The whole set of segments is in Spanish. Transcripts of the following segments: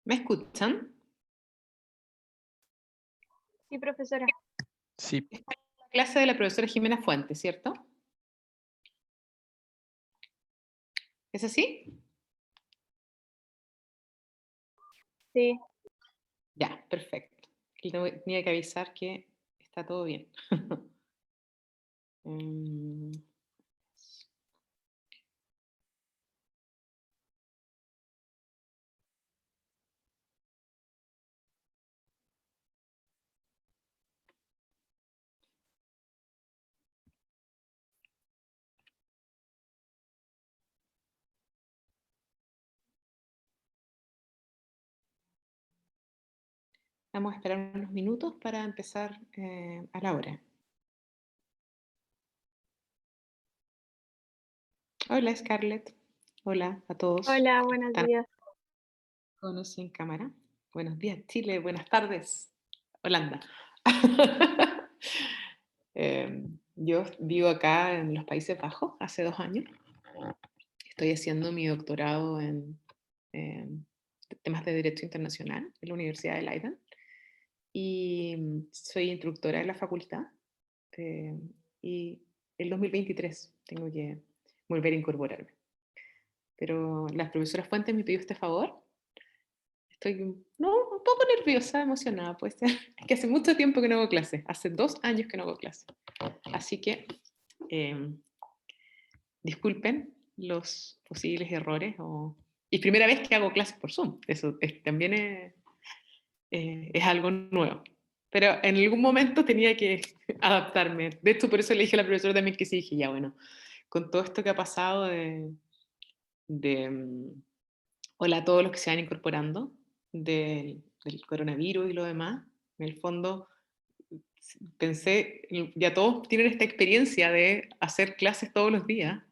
¿Me escuchan? Sí, profesora. Sí, Esta es la clase de la profesora Jimena Fuentes, ¿cierto? ¿Es así? Sí. Ya, perfecto. Tenía que avisar que está todo bien. Mm, Vamos a esperar unos minutos para empezar a la hora. Hola, Scarlett. Hola a todos Hola, que buenos están días. con nosotros en cámara. Buenos días, Chile. Buenas tardes, Holanda. Yo vivo acá en los Países Bajos hace 2 años. Estoy haciendo mi doctorado en temas de Derecho Internacional en la Universidad de Leiden y soy instructora de la facultad y el 2023 tengo que volver a incorporarme. Pero la profesora Fuentes me pidió este favor. Estoy un poco nerviosa, emocionada, puede ser. Es que hace mucho tiempo que no hago clase, hace 2 años que no hago clase. Así que disculpen los posibles errores. Y primera vez que hago clases por Zoom, eso también es algo nuevo. Pero en algún momento tenía que adaptarme. De hecho, por eso le dije a la profesora también que sí, dije, ya bueno, con todo esto que ha pasado de hola a todos los que se van incorporando del coronavirus y lo demás, en el fondo pensé, ya todos tienen esta experiencia de hacer clases todos los días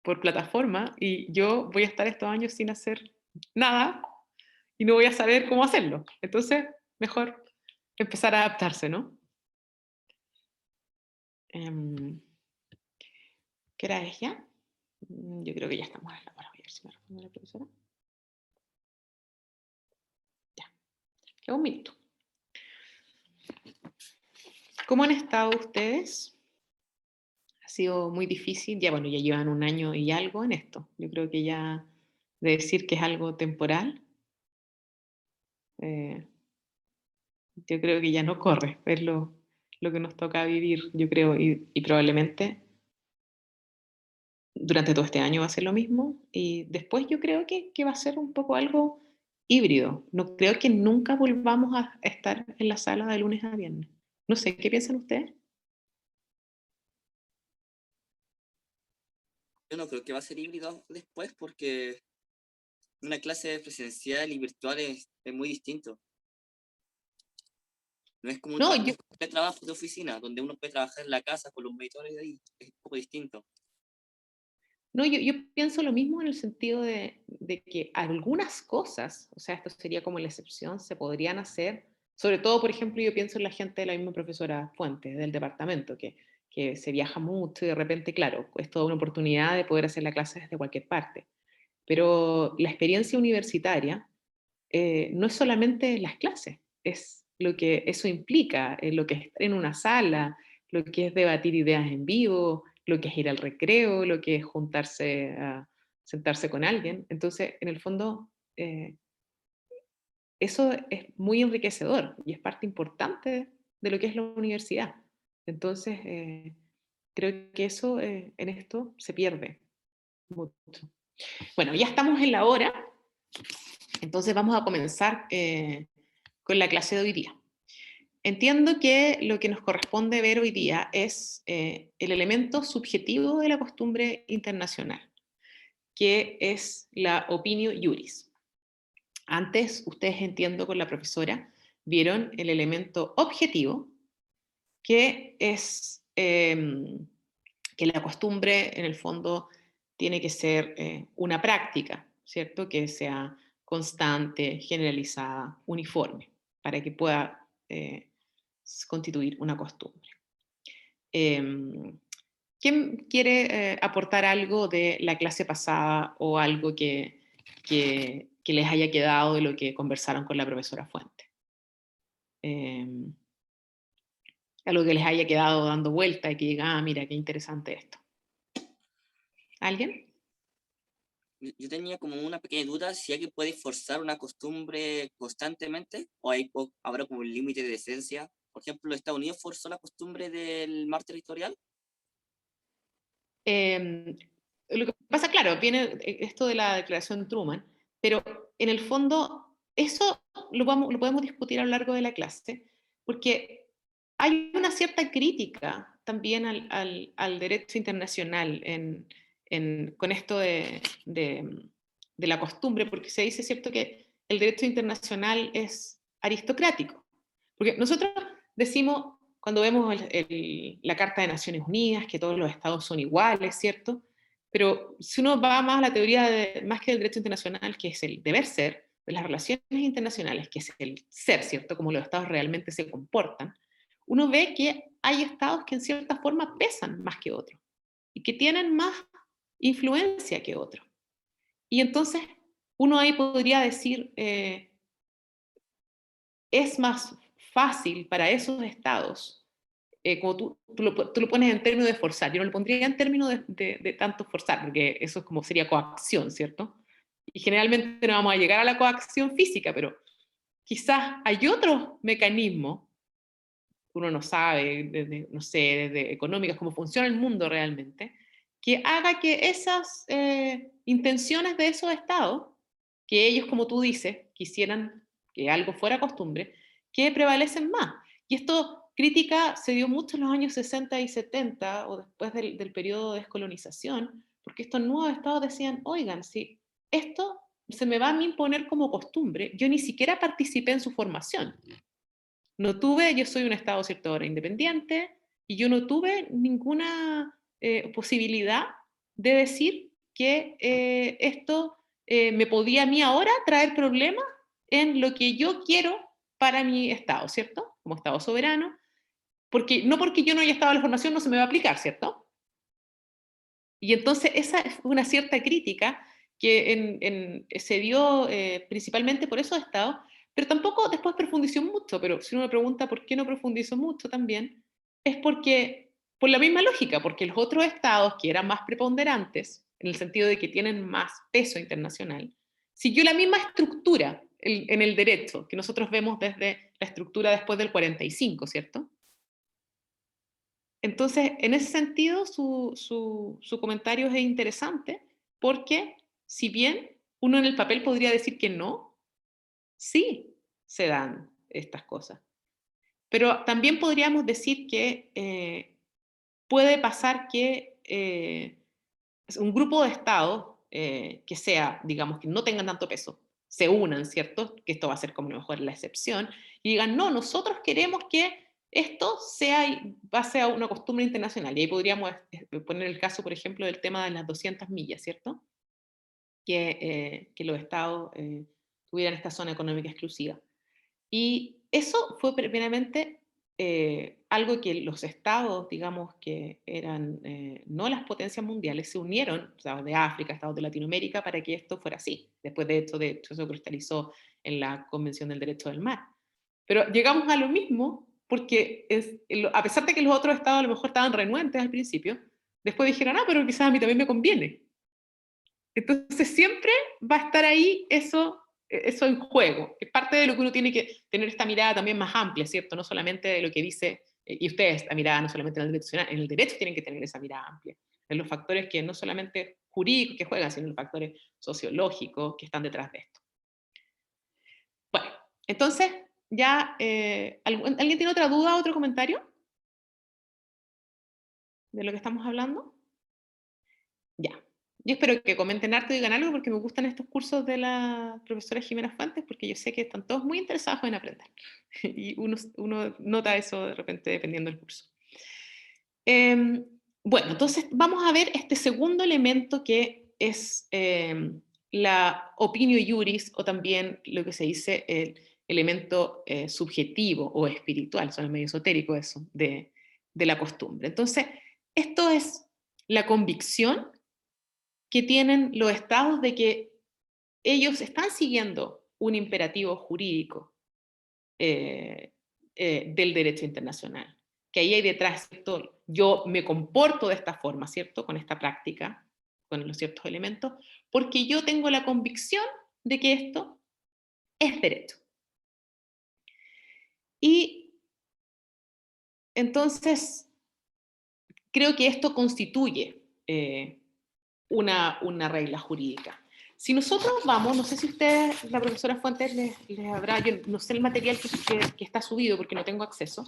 por plataforma y yo voy a estar estos años sin hacer nada y no voy a saber cómo hacerlo. Entonces, mejor empezar a adaptarse, ¿no? Em, ¿Qué hora es ya? Yo creo que ya estamos en la hora. Voy a ver si me responde la profesora. Ya, queda un minuto. ¿Cómo han estado ustedes? Ha sido muy difícil. Ya, bueno, ya llevan 1 año y algo en esto. Yo creo que ya de decir que es algo temporal, eh, yo creo que ya no corre. Es lo que nos toca vivir, yo creo, y probablemente durante todo este año va a ser lo mismo y después yo creo que va a ser un poco algo híbrido. No creo que nunca volvamos a estar en la sala de lunes a viernes. No sé, ¿qué piensan ustedes? Yo no creo que va a ser híbrido después porque una clase presencial y virtual es muy distinto. No es como No, no yo, es como el trabajo de oficina, donde uno puede trabajar en la casa con los monitores de ahí. Es un poco distinto. no, yo pienso lo mismo en el sentido de que algunas cosas, o sea, esto sería como la excepción, se podrían hacer, sobre todo, por ejemplo, yo pienso en la gente de la misma profesora Fuentes, del departamento, que se viaja mucho y de repente, claro, es toda una oportunidad de poder hacer la clase desde cualquier parte. Pero la experiencia universitaria no es solamente las clases, es lo que eso implica, lo que es estar en una sala, lo que es debatir ideas en vivo, lo que es ir al recreo, lo que es juntarse a sentarse con alguien. Entonces, en el fondo, eso es muy enriquecedor y es parte importante de lo que es la universidad. Entonces, creo que eso en esto se pierde mucho. Bueno, ya estamos en la hora, entonces vamos a comenzar con la clase de hoy día. Entiendo que lo que nos corresponde ver hoy día es el elemento subjetivo de la costumbre internacional, que es la opinio juris. Antes, ustedes entiendo con la profesora, vieron el elemento objetivo, que es que la costumbre en el fondo tiene que ser una práctica, ¿cierto? Que sea constante, generalizada, uniforme, para que pueda constituir una costumbre. ¿Quién quiere aportar algo de la clase pasada o algo que que les haya quedado de lo que conversaron con la profesora Fuente. Algo que les haya quedado dando vuelta y que diga, ah, mira, qué interesante esto. ¿Alguien? Yo tenía como una pequeña duda si alguien puede forzar una costumbre constantemente o habrá como un límite de decencia. Por ejemplo, Estados Unidos forzó la costumbre del mar territorial. Lo que pasa, claro, viene esto de la declaración Truman, pero en el fondo eso lo podemos discutir a lo largo de la clase, porque hay una cierta crítica también al derecho internacional con esto de la costumbre, porque se dice, ¿cierto?, que el derecho internacional es aristocrático. Porque nosotros decimos, cuando vemos la Carta de Naciones Unidas, que todos los estados son iguales, ¿cierto? Pero si uno va más a la teoría, más que del derecho internacional, que es el deber ser, de las relaciones internacionales, que es el ser, ¿cierto? Como los estados realmente se comportan, uno ve que hay estados que en cierta forma pesan más que otros y que tienen más influencia que otros. Y entonces uno ahí podría decir, es más fácil para esos estados, como tú lo pones en términos de forzar, yo no lo pondría en términos de tanto forzar, porque eso es como sería coacción, ¿cierto? Y generalmente no vamos a llegar a la coacción física, pero quizás hay otros mecanismos, uno no sabe, no sé, desde económicas, cómo funciona el mundo realmente, que haga que esas intenciones de esos estados, que ellos, como tú dices, quisieran que algo fuera costumbre, que prevalecen más. Y esto crítica se dio mucho en los años 60 y 70, o después del periodo de descolonización, porque estos nuevos estados decían, oigan, si esto se me va a mí imponer como costumbre, yo ni siquiera participé en su formación. No tuve, yo soy un estado, cierto, ahora independiente, y yo no tuve ninguna posibilidad de decir que esto me podía a mí ahora traer problemas en lo que yo quiero para mi estado, ¿cierto? Como estado soberano, porque no porque yo no haya estado en la formación no se me va a aplicar, ¿cierto? Y entonces esa es una cierta crítica que se dio principalmente por esos estados, pero tampoco después profundizó mucho, pero si uno me pregunta por qué no profundizó mucho también, es porque, por la misma lógica, porque los otros estados que eran más preponderantes, en el sentido de que tienen más peso internacional, siguió la misma estructura en el derecho que nosotros vemos desde la estructura después del 45, ¿cierto? Entonces, en ese sentido, su comentario es interesante porque, si bien uno en el papel podría decir que no, sí se dan estas cosas. Pero también podríamos decir que puede pasar que un grupo de estados que sea, digamos, que no tengan tanto peso, se unan, ¿cierto? Que esto va a ser como a lo mejor la excepción, y digan, no, nosotros queremos que esto sea base a una costumbre internacional. Y ahí podríamos poner el caso, por ejemplo, del tema de las 200 millas, ¿cierto? Que los estados tuvieran esta zona económica exclusiva. Y eso fue primeramente algo que los estados, digamos, que eran no las potencias mundiales, se unieron, o sea, de África, estados de Latinoamérica, para que esto fuera así. Después de hecho, eso cristalizó en la Convención del Derecho del Mar. Pero llegamos a lo mismo porque a pesar de que los otros estados a lo mejor estaban renuentes al principio, después dijeron, ah, pero quizás a mí también me conviene. Entonces siempre va a estar ahí eso en juego. Es parte de lo que uno tiene que tener esta mirada también más amplia, ¿cierto? No solamente de lo que dice, y ustedes, la mirada no solamente en el derecho tienen que tener esa mirada amplia, en los factores que no solamente jurídicos que juegan, sino los factores sociológicos que están detrás de esto. Bueno, entonces, ya, ¿alguien tiene otra duda, otro comentario de lo que estamos hablando? Ya. Yo espero que comenten harto y digan algo porque me gustan estos cursos de la profesora Jimena Fuentes porque yo sé que están todos muy interesados en aprender. Y uno nota eso de repente dependiendo del curso. Bueno, entonces vamos a ver este segundo elemento que es la opinio iuris o también lo que se dice el elemento subjetivo o espiritual, suena medio esotérico eso, de la costumbre. Entonces, esto es la convicción que tienen los estados de que ellos están siguiendo un imperativo jurídico del derecho internacional, que ahí hay detrás, ¿cierto? Yo me comporto de esta forma, ¿cierto? Con esta práctica, con los ciertos elementos, porque yo tengo la convicción de que esto es derecho. Y entonces, creo que esto constituye una regla jurídica. Si nosotros vamos, no sé si ustedes, la profesora Fuentes les habrá, yo no sé el material que está subido porque no tengo acceso,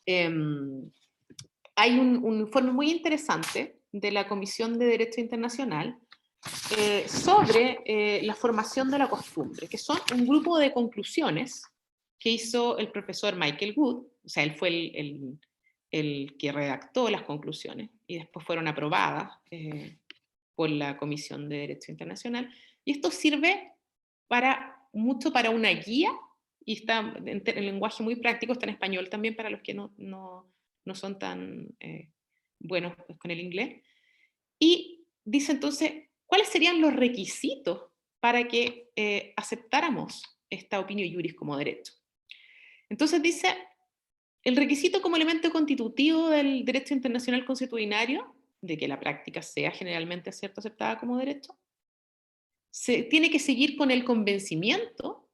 hay un informe muy interesante de la Comisión de Derecho Internacional sobre la formación de la costumbre, que son un grupo de conclusiones que hizo el profesor Michael Wood, o sea, él fue el que redactó las conclusiones y después fueron aprobadas por la Comisión de Derecho Internacional, y esto sirve mucho para una guía, y está en lenguaje muy práctico, está en español también para los que no son tan buenos con el inglés, y dice entonces, ¿cuáles serían los requisitos para que aceptáramos esta opinio iuris como derecho? Entonces dice, el requisito como elemento constitutivo del derecho internacional consuetudinario, de que la práctica sea generalmente aceptada como derecho, se tiene que seguir con el convencimiento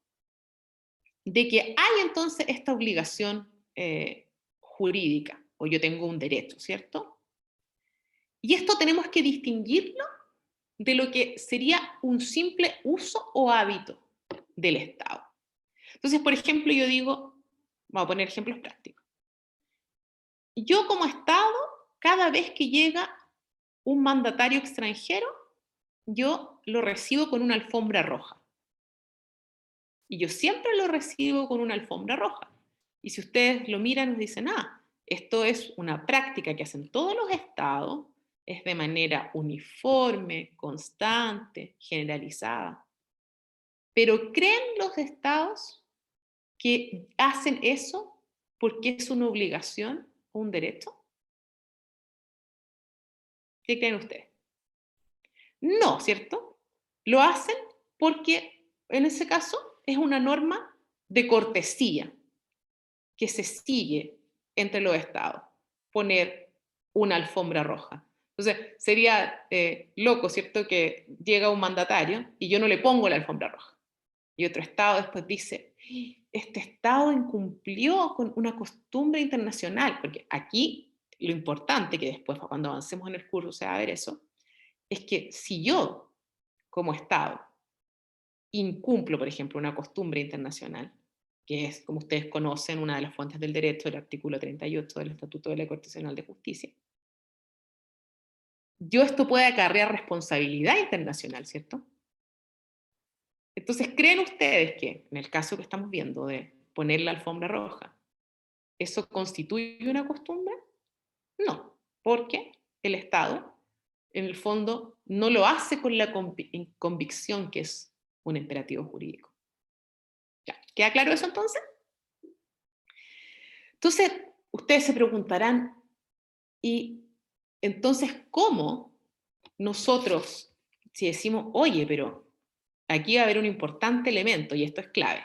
de que hay entonces esta obligación jurídica, o yo tengo un derecho, ¿cierto? Y esto tenemos que distinguirlo de lo que sería un simple uso o hábito del Estado. Entonces, por ejemplo, yo digo, vamos a poner ejemplos prácticos. Yo como Estado, cada vez que llega un mandatario extranjero, yo lo recibo con una alfombra roja. Y yo siempre lo recibo con una alfombra roja. Y si ustedes lo miran, nos dicen, esto es una práctica que hacen todos los estados, es de manera uniforme, constante, generalizada. Pero ¿creen los estados que hacen eso porque es una obligación o un derecho? ¿Qué creen ustedes? No, ¿cierto? Lo hacen porque en ese caso es una norma de cortesía que se sigue entre los estados, poner una alfombra roja. Entonces, sería loco, ¿cierto?, que llega un mandatario y yo no le pongo la alfombra roja. Y otro estado después dice, este estado incumplió con una costumbre internacional, porque aquí lo importante, que después cuando avancemos en el curso se va a ver eso, es que si yo, como estado, incumplo, por ejemplo, una costumbre internacional, que es, como ustedes conocen, una de las fuentes del derecho, el artículo 38 del Estatuto de la Corte Nacional de Justicia, esto puede acarrear responsabilidad internacional, ¿cierto? Entonces, ¿creen ustedes que, en el caso que estamos viendo de poner la alfombra roja, eso constituye una costumbre? No, porque el Estado, en el fondo, no lo hace con la convicción que es un imperativo jurídico. ¿Ya? ¿Queda claro eso entonces? Entonces, ustedes se preguntarán, ¿y entonces cómo nosotros, si decimos, oye, pero aquí va a haber un importante elemento y esto es clave,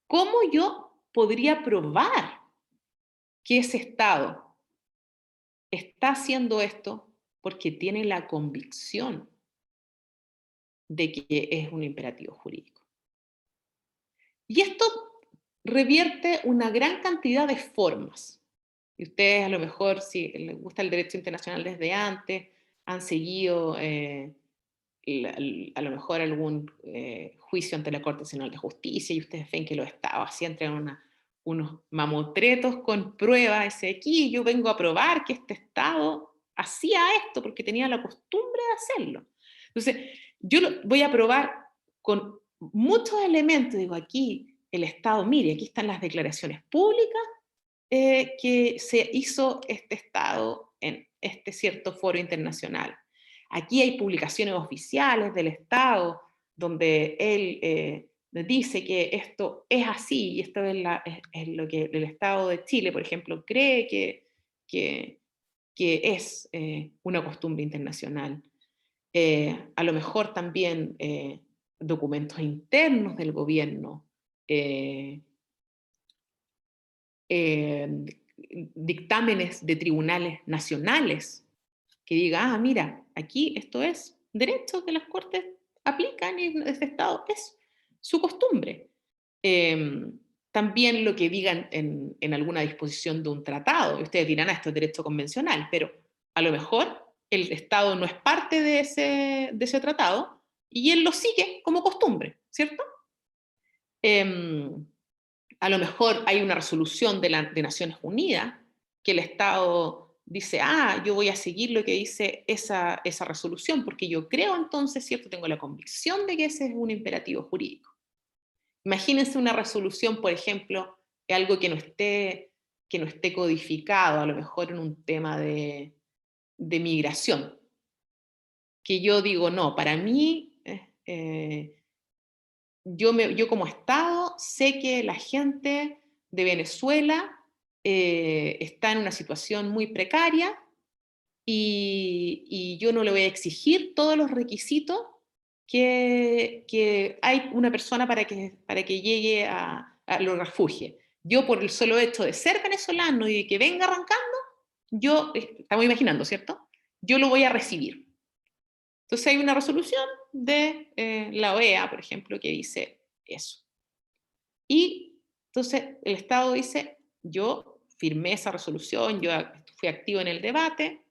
¿cómo yo podría probar que ese Estado está haciendo esto porque tiene la convicción de que es un imperativo jurídico? Y esto revierte una gran cantidad de formas. Y ustedes a lo mejor, si les gusta el derecho internacional desde antes, han seguido a lo mejor algún juicio ante la Corte Nacional de Justicia y ustedes ven que los estados así entran unos mamotretos con pruebas, ese aquí yo vengo a probar que este estado hacía esto porque tenía la costumbre de hacerlo. Entonces, yo voy a probar con muchos elementos, digo, aquí el Estado, mire, aquí están las declaraciones públicas que se hizo este Estado en este cierto foro internacional. Aquí hay publicaciones oficiales del Estado donde él dice que esto es así y esto es lo que el Estado de Chile, por ejemplo, cree que es una costumbre internacional. A lo mejor también documentos internos del gobierno, dictámenes de tribunales nacionales, que diga, ah, mira, aquí esto es derecho que las Cortes aplican y este Estado es su costumbre. También lo que digan en alguna disposición de un tratado. Ustedes dirán, ah, esto es derecho convencional, pero a lo mejor el Estado no es parte de ese tratado y él lo sigue como costumbre, ¿cierto? A lo mejor hay una resolución de Naciones Unidas que el Estado dice, ah, yo voy a seguir lo que dice esa resolución, porque yo creo entonces, ¿cierto? Tengo la convicción de que ese es un imperativo jurídico. Imagínense una resolución, por ejemplo, de algo que no esté codificado, a lo mejor en un tema de migración, que yo digo, no, para mí, yo como Estado sé que la gente de Venezuela está en una situación muy precaria y yo no le voy a exigir todos los requisitos que hay una persona para que llegue a los refugios. Yo por el solo hecho de ser venezolano y de que venga arrancando, yo, estamos imaginando, ¿cierto? Yo lo voy a recibir. Entonces hay una resolución de la OEA, por ejemplo, que dice eso. Y entonces el Estado dice, yo firmé esa resolución, yo fui activo en el debate,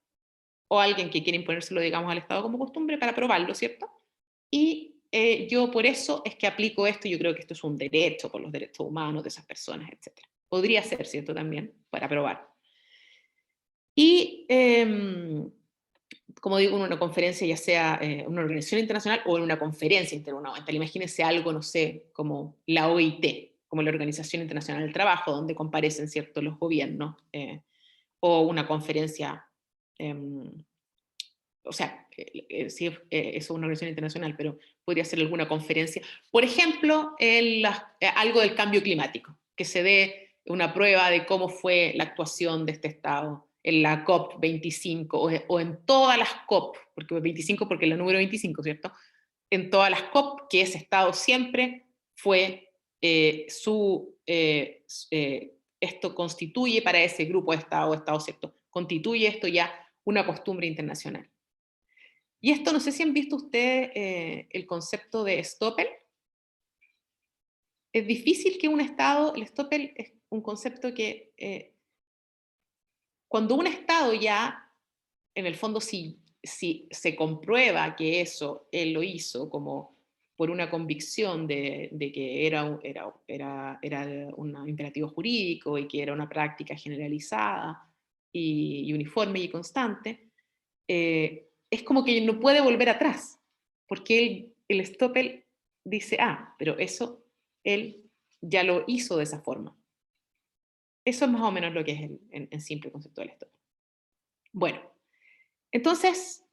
o alguien que quiere imponérselo, digamos, al Estado como costumbre para aprobarlo, ¿cierto? Y yo por eso es que aplico esto, y yo creo que esto es un derecho por los derechos humanos de esas personas, etc. Podría ser, ¿cierto? También, para aprobar. Y, como digo, en una conferencia, ya sea una organización internacional o en una conferencia intergubernamental, imagínense algo, no sé, como la OIT, como la Organización Internacional del Trabajo, donde comparecen, ¿cierto?, los gobiernos, o una conferencia, o sea, sí, es una organización internacional, pero podría ser alguna conferencia. Por ejemplo, algo del cambio climático, que se dé una prueba de cómo fue la actuación de este Estado en la COP25 o en todas las COP, porque 25 porque es la número 25, ¿cierto? En todas las COP, que ese Estado siempre fue esto constituye para ese grupo de Estado, ¿cierto? Constituye esto ya una costumbre internacional. Y esto, no sé si han visto ustedes el concepto de Stoppel. Es difícil que un Estado, el Stoppel es un concepto que cuando un Estado ya, en el fondo, si se comprueba que eso él lo hizo como por una convicción de que era un imperativo jurídico y que era una práctica generalizada y uniforme y constante, es como que no puede volver atrás, porque el Stoppel dice, ah, pero eso él ya lo hizo de esa forma. Eso es más o menos lo que es en simple concepto del Stoppel. Bueno, entonces,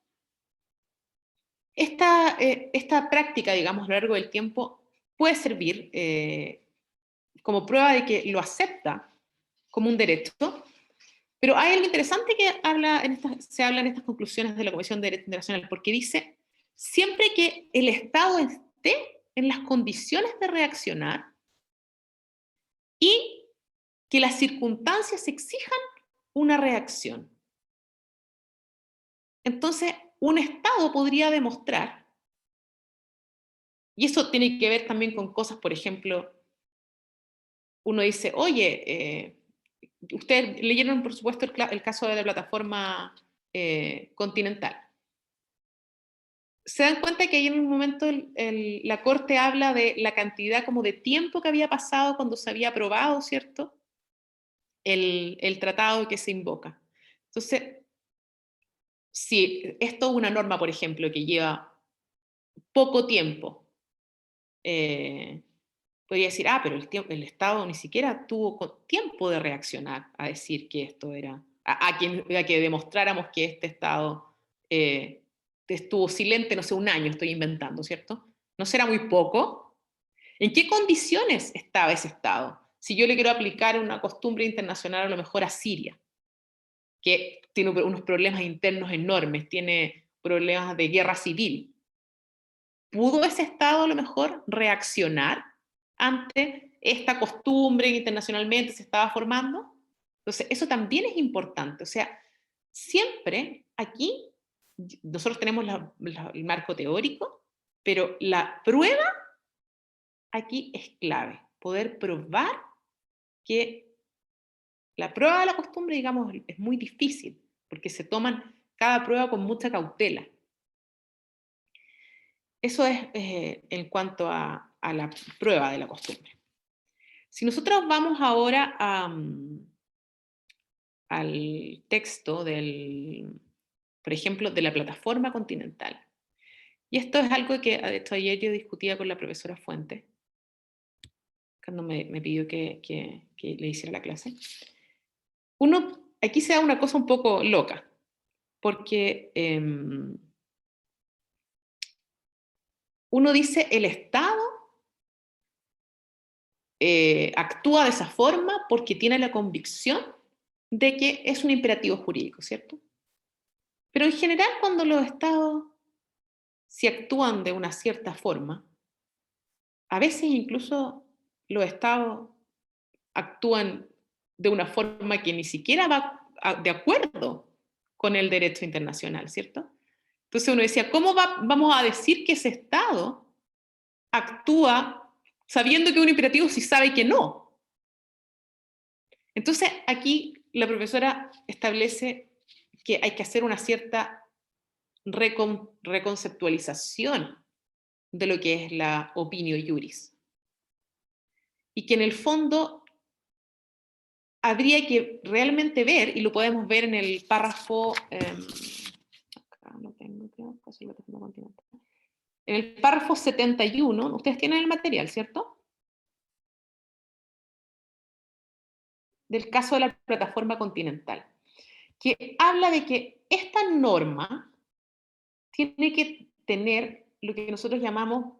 esta práctica, digamos, a lo largo del tiempo, puede servir como prueba de que lo acepta como un derecho. Pero hay algo interesante que se habla en estas conclusiones de la Comisión de Derecho Internacional, porque dice, siempre que el Estado esté en las condiciones de reaccionar y que las circunstancias exijan una reacción. Entonces, un Estado podría demostrar, y eso tiene que ver también con cosas, por ejemplo, uno dice, oye, ustedes leyeron, por supuesto, el caso de la plataforma Continental. Se dan cuenta que ahí en un momento la Corte habla de la cantidad como de tiempo que había pasado cuando se había aprobado, ¿cierto?, el tratado que se invoca. Entonces, si esto es una norma, por ejemplo, que lleva poco tiempo, podría decir, ah, pero el Estado ni siquiera tuvo tiempo de reaccionar a decir que esto era, a que demostráramos que este Estado estuvo silente, no sé, un año, estoy inventando, ¿cierto? ¿No será muy poco? ¿En qué condiciones estaba ese Estado? Si yo le quiero aplicar una costumbre internacional a lo mejor a Siria, que tiene unos problemas internos enormes, tiene problemas de guerra civil. ¿pudo ese Estado a lo mejor reaccionar ante esta costumbre que internacionalmente se estaba formando? Entonces, eso también es importante. O sea, siempre aquí nosotros tenemos el marco teórico, pero la prueba aquí es clave. Poder probar que la prueba de la costumbre, digamos, es muy difícil, porque se toman cada prueba con mucha cautela. Eso es en cuanto a la prueba de la costumbre. Si nosotros vamos ahora al texto por ejemplo, de la plataforma continental, y esto es algo que de hecho ayer yo discutía con la profesora Fuentes, cuando me pidió que le hiciera la clase. Aquí se da una cosa un poco loca, porque uno dice el Estado actúa de esa forma porque tiene la convicción de que es un imperativo jurídico, ¿cierto? Pero en general cuando los Estados si actúan de una cierta forma, a veces incluso los Estados actúan de una forma que ni siquiera va de acuerdo con el derecho internacional, ¿cierto? Entonces uno decía, ¿cómo vamos a decir que ese Estado actúa sabiendo que es un imperativo si sabe que no? Entonces aquí la profesora establece que hay que hacer una cierta reconceptualización de lo que es la opinio juris. Y que en el fondo habría que realmente ver, y lo podemos ver en el párrafo, acá lo tengo, creo, en el párrafo 71, ustedes tienen el material, ¿cierto? Del caso de la plataforma continental, que habla de que esta norma tiene que tener lo que nosotros llamamos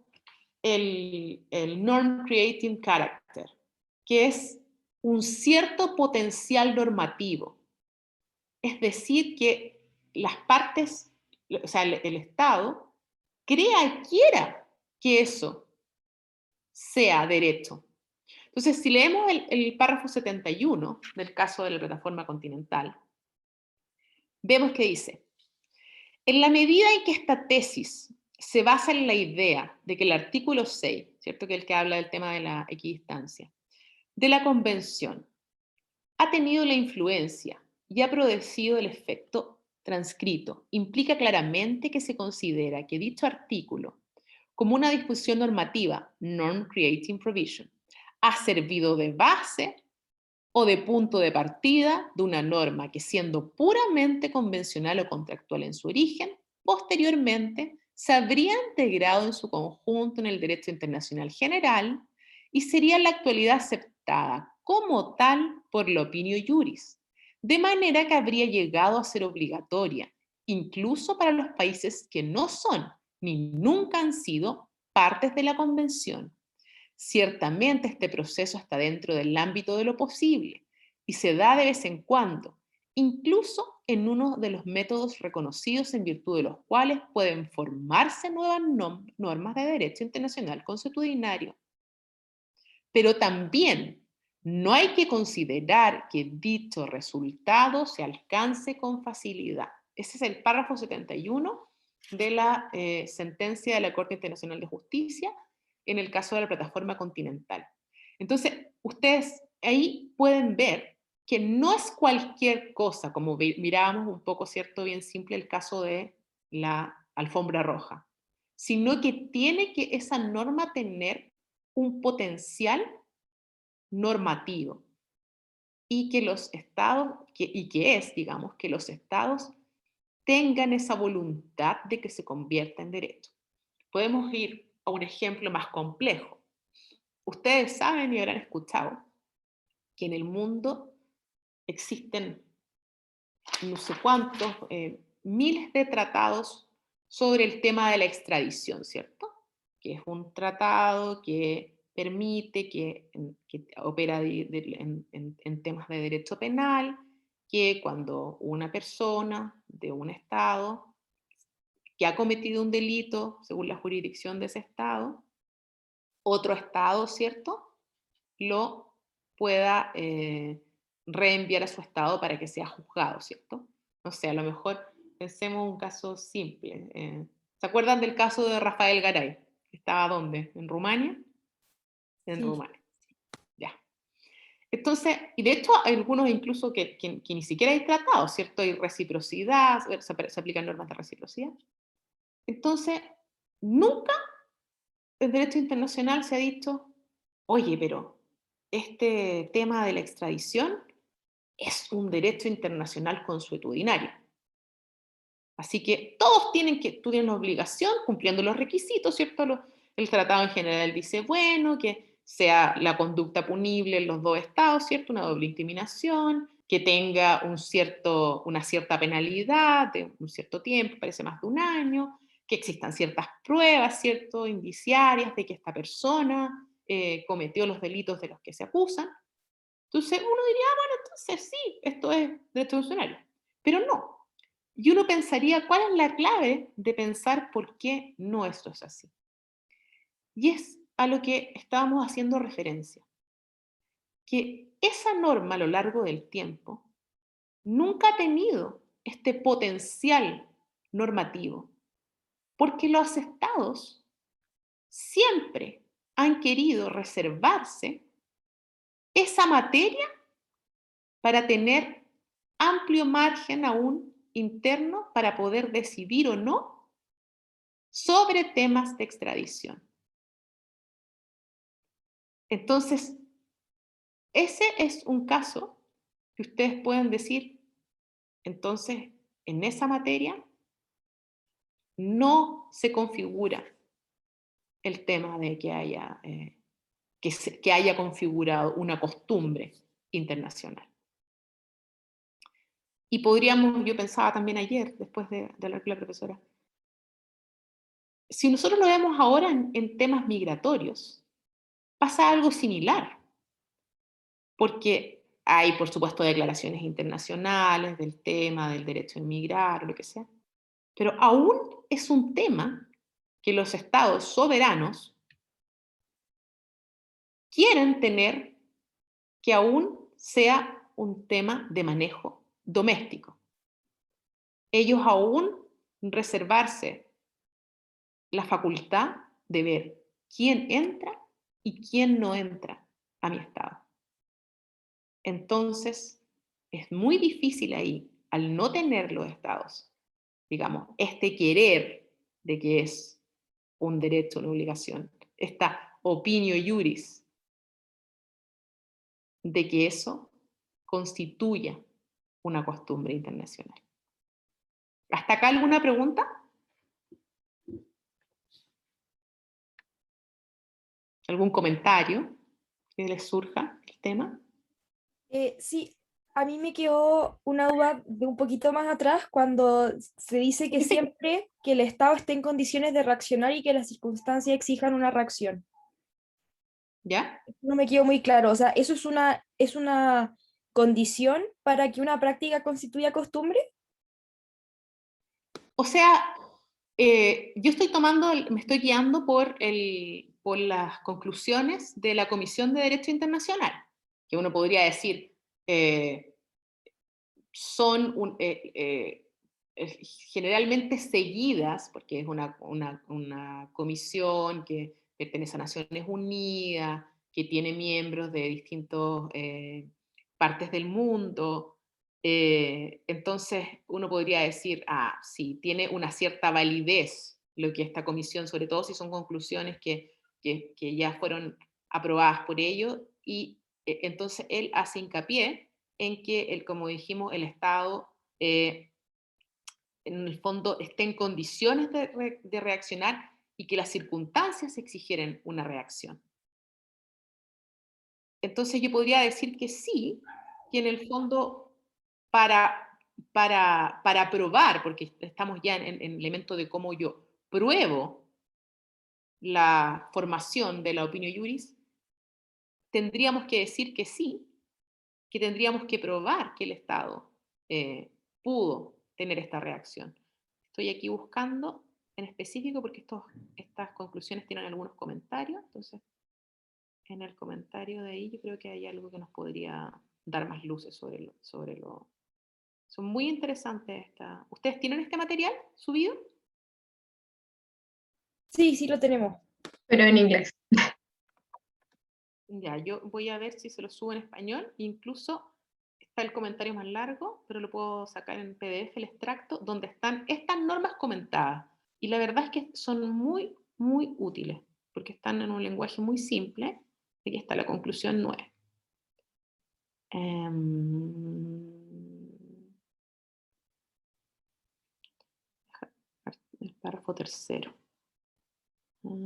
el norm creating character, que es un cierto potencial normativo. Es decir, que las partes, o sea, el Estado, crea y quiera que eso sea derecho. Entonces, si leemos el párrafo 71 del caso de la plataforma continental, vemos que dice, en la medida en que esta tesis se basa en la idea de que el artículo 6, ¿cierto? Que es el que habla del tema de la equidistancia, de la Convención, ha tenido la influencia y ha producido el efecto transcrito, implica claramente que se considera que dicho artículo, como una disposición normativa, Norm Creating Provision, ha servido de base o de punto de partida de una norma que, siendo puramente convencional o contractual en su origen, posteriormente se habría integrado en su conjunto en el derecho internacional general y sería en la actualidad aceptada como tal por la opinio juris, de manera que habría llegado a ser obligatoria, incluso para los países que no son ni nunca han sido partes de la Convención. Ciertamente este proceso está dentro del ámbito de lo posible y se da de vez en cuando, incluso en uno de los métodos reconocidos en virtud de los cuales pueden formarse nuevas normas de derecho internacional consuetudinario. Pero también no hay que considerar que dicho resultado se alcance con facilidad. Ese es el párrafo 71 de la sentencia de la Corte Internacional de Justicia en el caso de la plataforma continental. Entonces, ustedes ahí pueden ver que no es cualquier cosa, como mirábamos un poco, ¿cierto? Bien simple el caso de la alfombra roja, sino que tiene que esa norma tener un potencial normativo y que los estados, y que es, digamos, que los estados tengan esa voluntad de que se convierta en derecho. Podemos ir a un ejemplo más complejo. Ustedes saben y habrán escuchado que en el mundo existen no sé cuántos, miles de tratados sobre el tema de la extradición, ¿cierto? Que es un tratado que permite, que opera en temas de derecho penal, que cuando una persona de un Estado que ha cometido un delito según la jurisdicción de ese Estado, otro Estado, ¿cierto?, lo pueda reenviar a su Estado para que sea juzgado, ¿cierto? No sé, a lo mejor pensemos un caso simple. ¿Se acuerdan del caso de Rafael Garay? ¿Estaba dónde? ¿En Rumania? En Sí. Rumania, ya. Entonces, y de hecho hay algunos incluso que ni siquiera hay tratado, ¿cierto? Hay reciprocidad, se aplican normas de reciprocidad. Entonces, nunca el derecho internacional se ha dicho, oye, pero este tema de la extradición es un derecho internacional consuetudinario. Así que todos tienen que, tú tienes la obligación, cumpliendo los requisitos, ¿cierto? El tratado en general dice, bueno, que sea la conducta punible en los dos estados, ¿cierto? Una doble incriminación, que tenga una cierta penalidad de un cierto tiempo, parece más de un año, que existan ciertas pruebas, ¿cierto? Indiciarias de que esta persona cometió los delitos de los que se acusan. Entonces uno diría, bueno, entonces sí, esto es derecho constitucional. Pero no. Y uno pensaría, ¿cuál es la clave de pensar por qué no esto es así? Y es a lo que estábamos haciendo referencia. Que esa norma a lo largo del tiempo nunca ha tenido este potencial normativo, porque los estados siempre han querido reservarse esa materia para tener amplio margen aún interno para poder decidir o no sobre temas de extradición. Entonces, ese es un caso que ustedes pueden decir, entonces, en esa materia no se configura el tema de que haya configurado una costumbre internacional. Y podríamos, yo pensaba también ayer, después de hablar con la profesora, si nosotros lo vemos ahora en temas migratorios, pasa algo similar, porque hay, por supuesto, declaraciones internacionales del tema del derecho a inmigrar o lo que sea, pero aún es un tema que los estados soberanos quieren tener que aún sea un tema de manejo doméstico. Ellos aún reservarse la facultad de ver quién entra y quién no entra a mi estado. Entonces, es muy difícil ahí, al no tener los estados, digamos, este querer de que es un derecho, una obligación, esta opinio iuris, de que eso constituya una costumbre internacional. ¿Hasta acá alguna pregunta? ¿Algún comentario que les surja el tema? Sí, a mí me quedó una duda de un poquito más atrás cuando se dice que siempre que el Estado esté en condiciones de reaccionar y que las circunstancias exijan una reacción. ¿Ya? No me quedó muy claro, o sea, ¿eso es una condición para que una práctica constituya costumbre? O sea, yo me estoy guiando por las conclusiones de la Comisión de Derecho Internacional, que uno podría decir, son generalmente seguidas, porque es una comisión que pertenece a Naciones Unidas, que tiene miembros de distintas partes del mundo. Entonces uno podría decir, sí, tiene una cierta validez lo que esta comisión, sobre todo si son conclusiones que ya fueron aprobadas por ellos, y entonces él hace hincapié en que, como dijimos, el Estado en el fondo esté en condiciones de reaccionar y que las circunstancias exigieren una reacción. Entonces yo podría decir que sí, que en el fondo para probar, porque estamos ya en el elemento de cómo yo pruebo la formación de la opinio iuris, tendríamos que decir que sí, que tendríamos que probar que el Estado pudo tener esta reacción. Estoy aquí buscando en específico porque estas conclusiones tienen algunos comentarios, entonces en el comentario de ahí yo creo que hay algo que nos podría dar más luces sobre lo. Son muy interesantes estas. ¿Ustedes tienen este material subido? Sí, sí lo tenemos. Pero en inglés. Ya, yo voy a ver si se lo subo en español, incluso está el comentario más largo, pero lo puedo sacar en PDF, el extracto, donde están estas normas comentadas. Y la verdad es que son muy, muy útiles, porque están en un lenguaje muy simple. Aquí está la conclusión 9. El párrafo tercero. Deme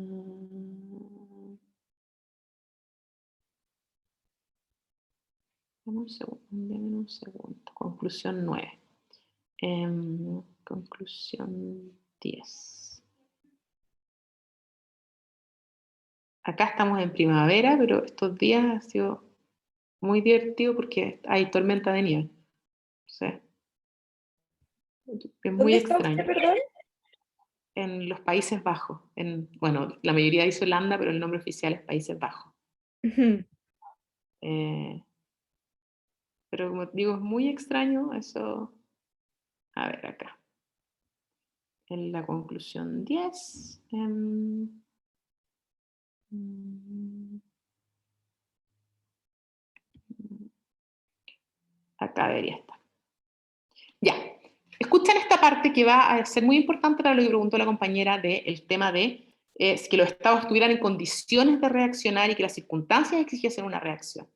un segundo. Conclusión 9. Conclusión 10. Acá estamos en primavera, pero estos días ha sido muy divertido porque hay tormenta de nieve. O sea, es muy ¿Dónde está extraño. usted, perdón? En los Países Bajos. Bueno, la mayoría dice Holanda, pero el nombre oficial es Países Bajos. Ujú. Pero como digo, es muy extraño eso. A ver, acá. En la conclusión 10. Acá debería estar. Ya. Escuchen esta parte que va a ser muy importante para lo que preguntó la compañera del tema de que los estados estuvieran en condiciones de reaccionar y que las circunstancias exigiesen una reacción.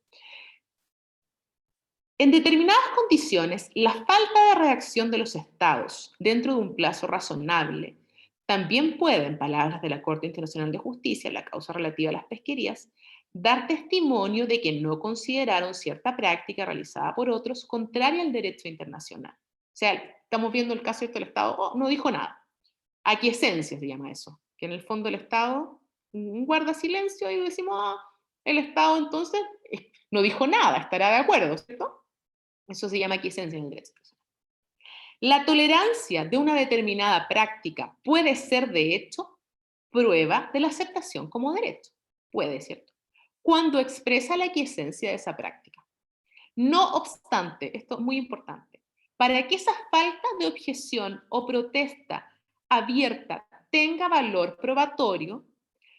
En determinadas condiciones, la falta de reacción de los estados dentro de un plazo razonable también puede, en palabras de la Corte Internacional de Justicia, la causa relativa a las pesquerías, dar testimonio de que no consideraron cierta práctica realizada por otros contraria al derecho internacional. O sea, estamos viendo el caso del Estado, no dijo nada. Aquiescencia se llama eso, que en el fondo el Estado guarda silencio y decimos, el Estado entonces no dijo nada, estará de acuerdo, ¿cierto? Eso se llama aquiescencia en el derecho. La tolerancia de una determinada práctica puede ser, de hecho, prueba de la aceptación como derecho. Puede, ¿cierto? Cuando expresa la aquiescencia de esa práctica. No obstante, esto es muy importante, para que esa falta de objeción o protesta abierta tenga valor probatorio,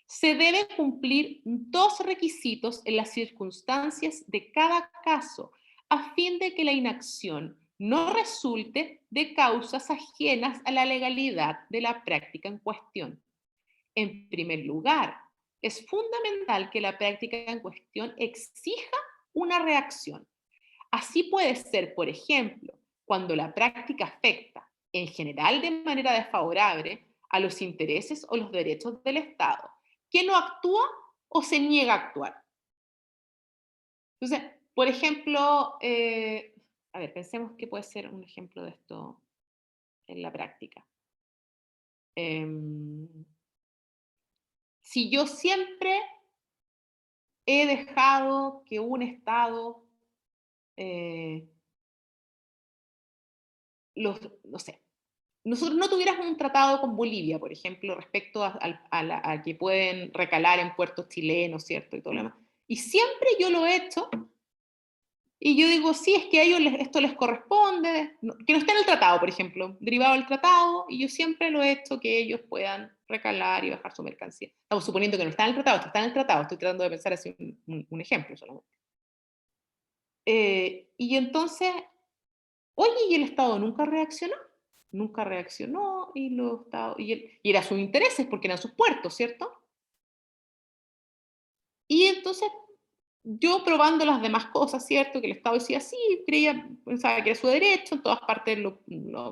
se debe cumplir dos requisitos en las circunstancias de cada caso a fin de que la inacción no resulte de causas ajenas a la legalidad de la práctica en cuestión. En primer lugar, es fundamental que la práctica en cuestión exija una reacción. Así puede ser, por ejemplo, cuando la práctica afecta, en general de manera desfavorable, a los intereses o los derechos del Estado, que no actúa o se niega a actuar. Entonces, por ejemplo, a ver, pensemos que puede ser un ejemplo de esto en la práctica. Si yo siempre he dejado que un Estado, no sé, nosotros no tuviéramos un tratado con Bolivia, por ejemplo, respecto a que pueden recalar en puertos chilenos, ¿cierto? Y todo lo demás. Y siempre yo lo he hecho, y yo digo, sí, es que a ellos esto les corresponde, que no esté en el tratado, por ejemplo, derivado del tratado, y yo siempre lo he hecho que ellos puedan recalar y bajar su mercancía. Estamos suponiendo que no está en el tratado, esto está en el tratado, estoy tratando de pensar así un ejemplo solamente. Y entonces, oye, ¿y el Estado nunca reaccionó? Nunca reaccionó y era sus intereses porque eran sus puertos, ¿cierto? Y entonces yo probando las demás cosas, ¿cierto? Que el Estado decía sí, pensaba que era su derecho, en todas partes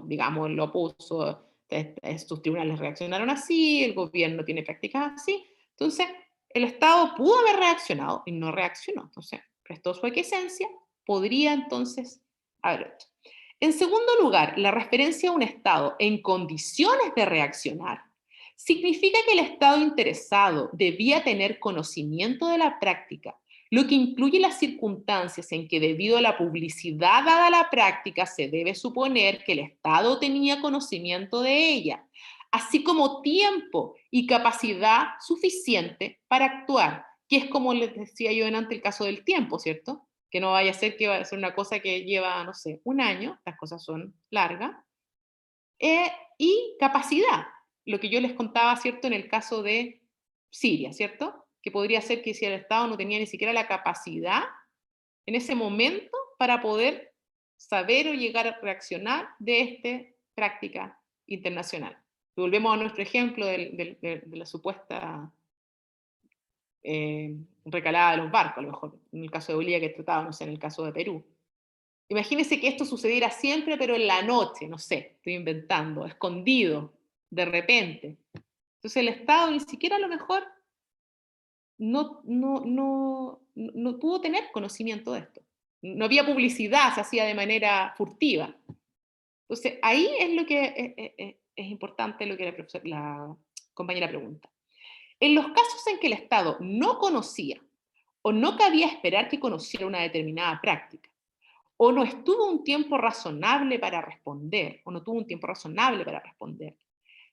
digamos, lo puso, sus tribunales reaccionaron así, el gobierno tiene prácticas así, entonces el Estado pudo haber reaccionado y no reaccionó, entonces prestó su aquiescencia, podría entonces haber hecho. En segundo lugar, la referencia a un Estado en condiciones de reaccionar significa que el Estado interesado debía tener conocimiento de la práctica, lo que incluye las circunstancias en que debido a la publicidad dada a la práctica se debe suponer que el Estado tenía conocimiento de ella, así como tiempo y capacidad suficiente para actuar, que es como les decía yo antes el caso del tiempo, ¿cierto? Que no vaya a ser que va a ser una cosa que lleva, no sé, un año, las cosas son largas, y capacidad, lo que yo les contaba, ¿cierto? En el caso de Siria, ¿cierto? Que podría ser que si el Estado no tenía ni siquiera la capacidad en ese momento para poder saber o llegar a reaccionar de esta práctica internacional. Volvemos a nuestro ejemplo de la supuesta recalada de los barcos, a lo mejor en el caso de Bolivia que trataba, no sé, en el caso de Perú. Imagínense que esto sucediera siempre, pero en la noche, no sé, estoy inventando, escondido, de repente. Entonces el Estado ni siquiera a lo mejor no pudo tener conocimiento de esto. No había publicidad, se hacía de manera furtiva. Entonces ahí es lo que es importante lo que la compañera pregunta. En los casos en que el Estado no conocía o no cabía esperar que conociera una determinada práctica, o no estuvo un tiempo razonable para responder, o no tuvo un tiempo razonable para responder,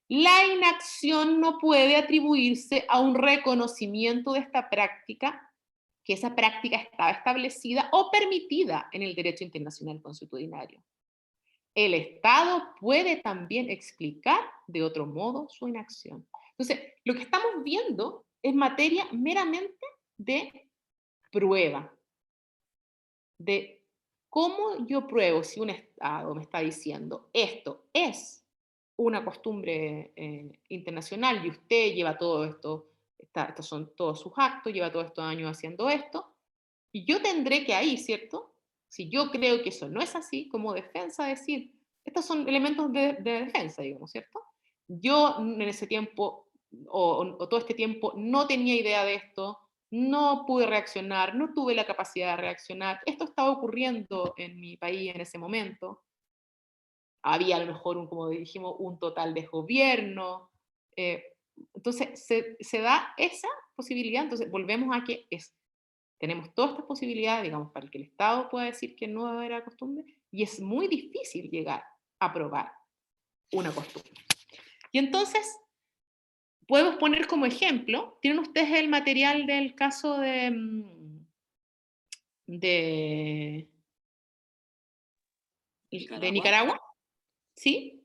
la inacción no puede atribuirse a un reconocimiento de esta práctica, que esa práctica estaba establecida o permitida en el derecho internacional consuetudinario. El Estado puede también explicar de otro modo su inacción. Entonces, lo que estamos viendo es materia meramente de prueba, de cómo yo pruebo si un Estado me está diciendo esto es una costumbre internacional y usted lleva todo esto, estos son todos sus actos, lleva todos estos años haciendo esto, y yo tendré que ahí, ¿cierto? Si yo creo que eso no es así, como defensa, decir, estos son elementos de defensa, digamos, ¿cierto? Yo en ese tiempo, o todo este tiempo, no tenía idea de esto, no pude reaccionar, no tuve la capacidad de reaccionar, esto estaba ocurriendo en mi país en ese momento, había a lo mejor, como dijimos, un total desgobierno, entonces se da esa posibilidad, entonces volvemos a que tenemos todas estas posibilidades, digamos, para que el Estado pueda decir que no era costumbre, y es muy difícil llegar a probar una costumbre. Y entonces, podemos poner como ejemplo, ¿tienen ustedes el material del caso de Nicaragua? ¿Sí?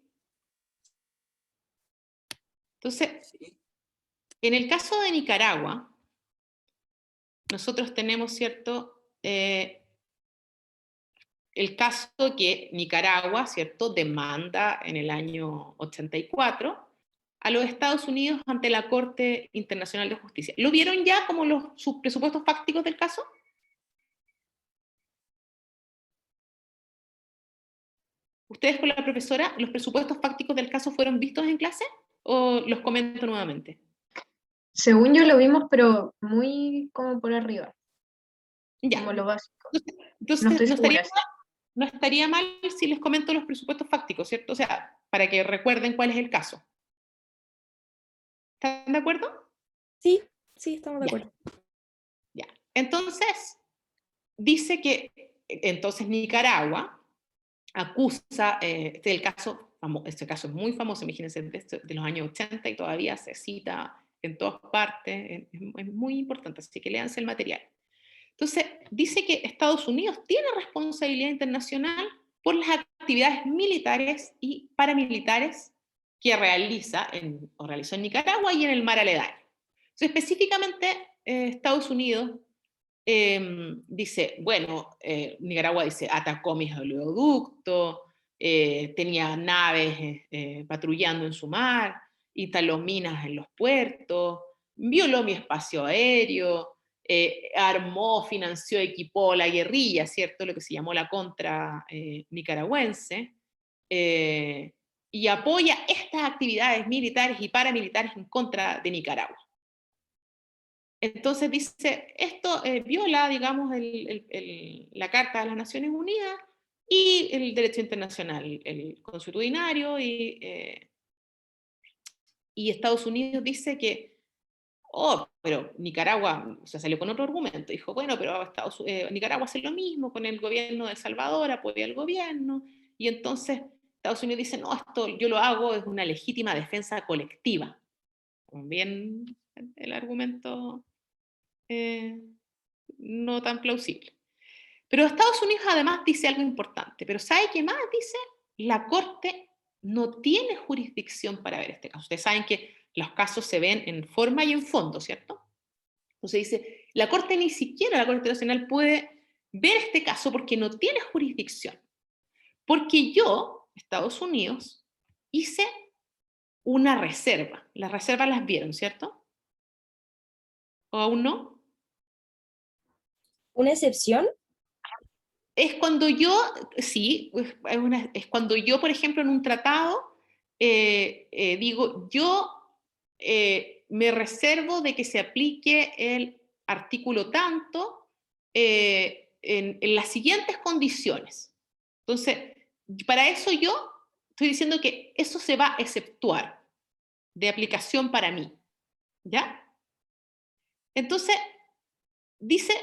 Entonces, Sí. en el caso de Nicaragua, nosotros tenemos, ¿cierto? El caso que Nicaragua, ¿cierto?, demanda en el año 84 a los Estados Unidos ante la Corte Internacional de Justicia. ¿Lo vieron ya como sus presupuestos fácticos del caso? ¿Ustedes con la profesora, los presupuestos fácticos del caso fueron vistos en clase o los comento nuevamente? Según yo lo vimos, pero muy como por arriba, Ya. como lo básico. Entonces No estoy segura. no estaría mal si les comento los presupuestos fácticos, ¿cierto? O sea, para que recuerden cuál es el caso. ¿Están de acuerdo? Sí, sí, estamos de Ya. acuerdo. Ya. Entonces, dice que entonces Nicaragua acusa, este caso es muy famoso, imagínense, de los años 80 y todavía se cita en todas partes, es muy importante, así que léanse el material. Entonces, dice que Estados Unidos tiene responsabilidad internacional por las actividades militares y paramilitares que realizó en Nicaragua y en el mar aledaño. Entonces, específicamente, Estados Unidos dice, bueno, Nicaragua dice, atacó mis oleoductos, tenía naves patrullando en su mar, instaló minas en los puertos, violó mi espacio aéreo, armó, financió, equipó la guerrilla, ¿cierto? Lo que se llamó la contra nicaragüense, y apoya estas actividades militares y paramilitares en contra de Nicaragua. Entonces dice, esto viola, digamos, la Carta de las Naciones Unidas y el derecho internacional, el consuetudinario, y Estados Unidos dice que, pero Nicaragua, o sea, salió con otro argumento, dijo, bueno, pero Nicaragua hace lo mismo con el gobierno de El Salvador, apoya al gobierno, y entonces Estados Unidos dice, no, esto yo lo hago, es una legítima defensa colectiva. También el argumento no tan plausible. Pero Estados Unidos además dice algo importante, pero ¿sabe qué más dice? La Corte no tiene jurisdicción para ver este caso. Ustedes saben que los casos se ven en forma y en fondo, ¿cierto? Entonces dice, la Corte ni siquiera, la Corte Internacional puede ver este caso porque no tiene jurisdicción. Porque yo, Estados Unidos, hice una reserva. Las reservas las vieron, ¿cierto? ¿O aún no? ¿Una excepción? Es cuando yo, sí, es cuando yo, por ejemplo, en un tratado digo, yo me reservo de que se aplique el artículo tanto en las siguientes condiciones. Entonces, para eso yo estoy diciendo que eso se va a exceptuar de aplicación para mí, ¿ya? Entonces, dice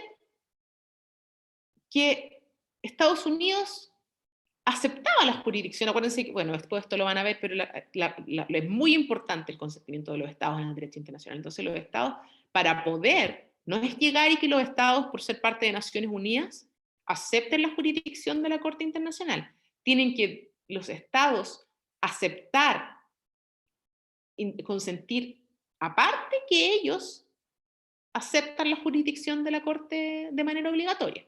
que Estados Unidos aceptaba la jurisdicción. Acuérdense que, bueno, después esto lo van a ver, pero es muy importante el consentimiento de los estados en el derecho internacional. Entonces los estados, para poder, no es llegar y que los estados, por ser parte de Naciones Unidas, acepten la jurisdicción de la Corte Internacional. Tienen que los estados aceptar, consentir, aparte que ellos aceptan la jurisdicción de la Corte de manera obligatoria.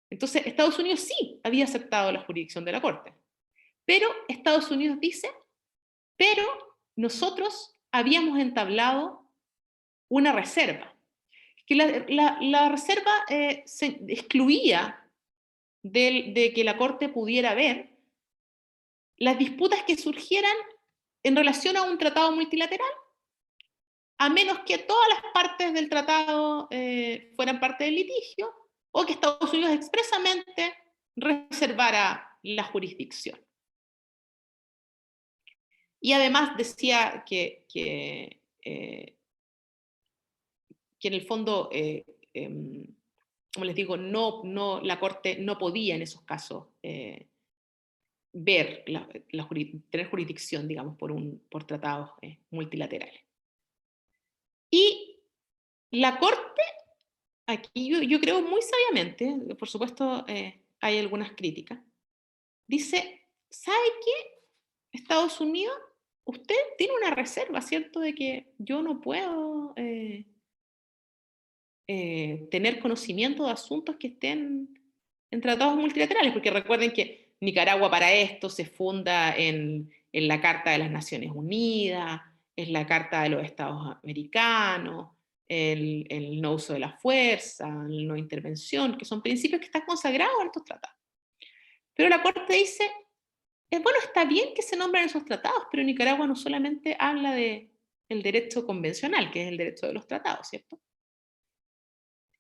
Entonces, Estados Unidos sí había aceptado la jurisdicción de la Corte, pero Estados Unidos dice, pero nosotros habíamos entablado una reserva, que la reserva se excluía de que la Corte pudiera ver las disputas que surgieran en relación a un tratado multilateral, a menos que todas las partes del tratado fueran parte del litigio, o que Estados Unidos expresamente reservara la jurisdicción. Y además decía que en el fondo, como les digo, la Corte no podía en esos casos ver, tener jurisdicción, digamos, por tratados multilaterales. Y la Corte, aquí yo creo muy sabiamente, por supuesto hay algunas críticas, dice, ¿sabe qué? Estados Unidos, usted tiene una reserva, ¿cierto? De que yo no puedo tener conocimiento de asuntos que estén en tratados multilaterales, porque recuerden que Nicaragua para esto se funda en la Carta de las Naciones Unidas, es la Carta de los Estados Americanos, el no uso de la fuerza, la no intervención, que son principios que están consagrados en estos tratados. Pero la Corte dice, bueno, está bien que se nombren esos tratados, pero Nicaragua no solamente habla del derecho convencional, que es el derecho de los tratados, ¿cierto?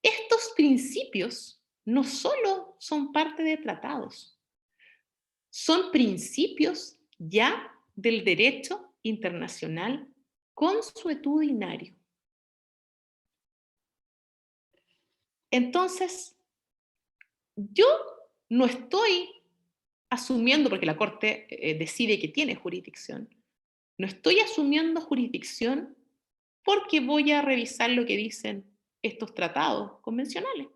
Estos principios no solo son parte de tratados, son principios ya del derecho internacional consuetudinario. Entonces, yo no estoy asumiendo, porque la Corte decide que tiene jurisdicción, no estoy asumiendo jurisdicción porque voy a revisar lo que dicen estos tratados convencionales.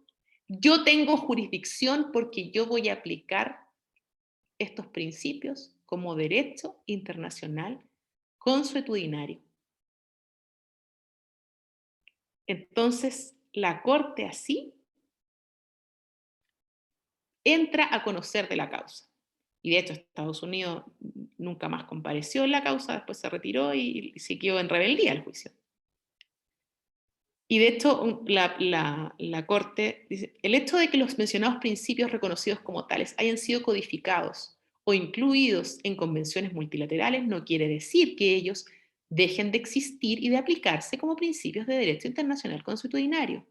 Yo tengo jurisdicción porque yo voy a aplicar estos principios como derecho internacional consuetudinario. Entonces, la Corte así entra a conocer de la causa. Y de hecho, Estados Unidos nunca más compareció en la causa, después se retiró y siguió en rebeldía el juicio. Y de hecho, la Corte dice, el hecho de que los mencionados principios reconocidos como tales hayan sido codificados o incluidos en convenciones multilaterales no quiere decir que ellos dejen de existir y de aplicarse como principios de derecho internacional consuetudinario,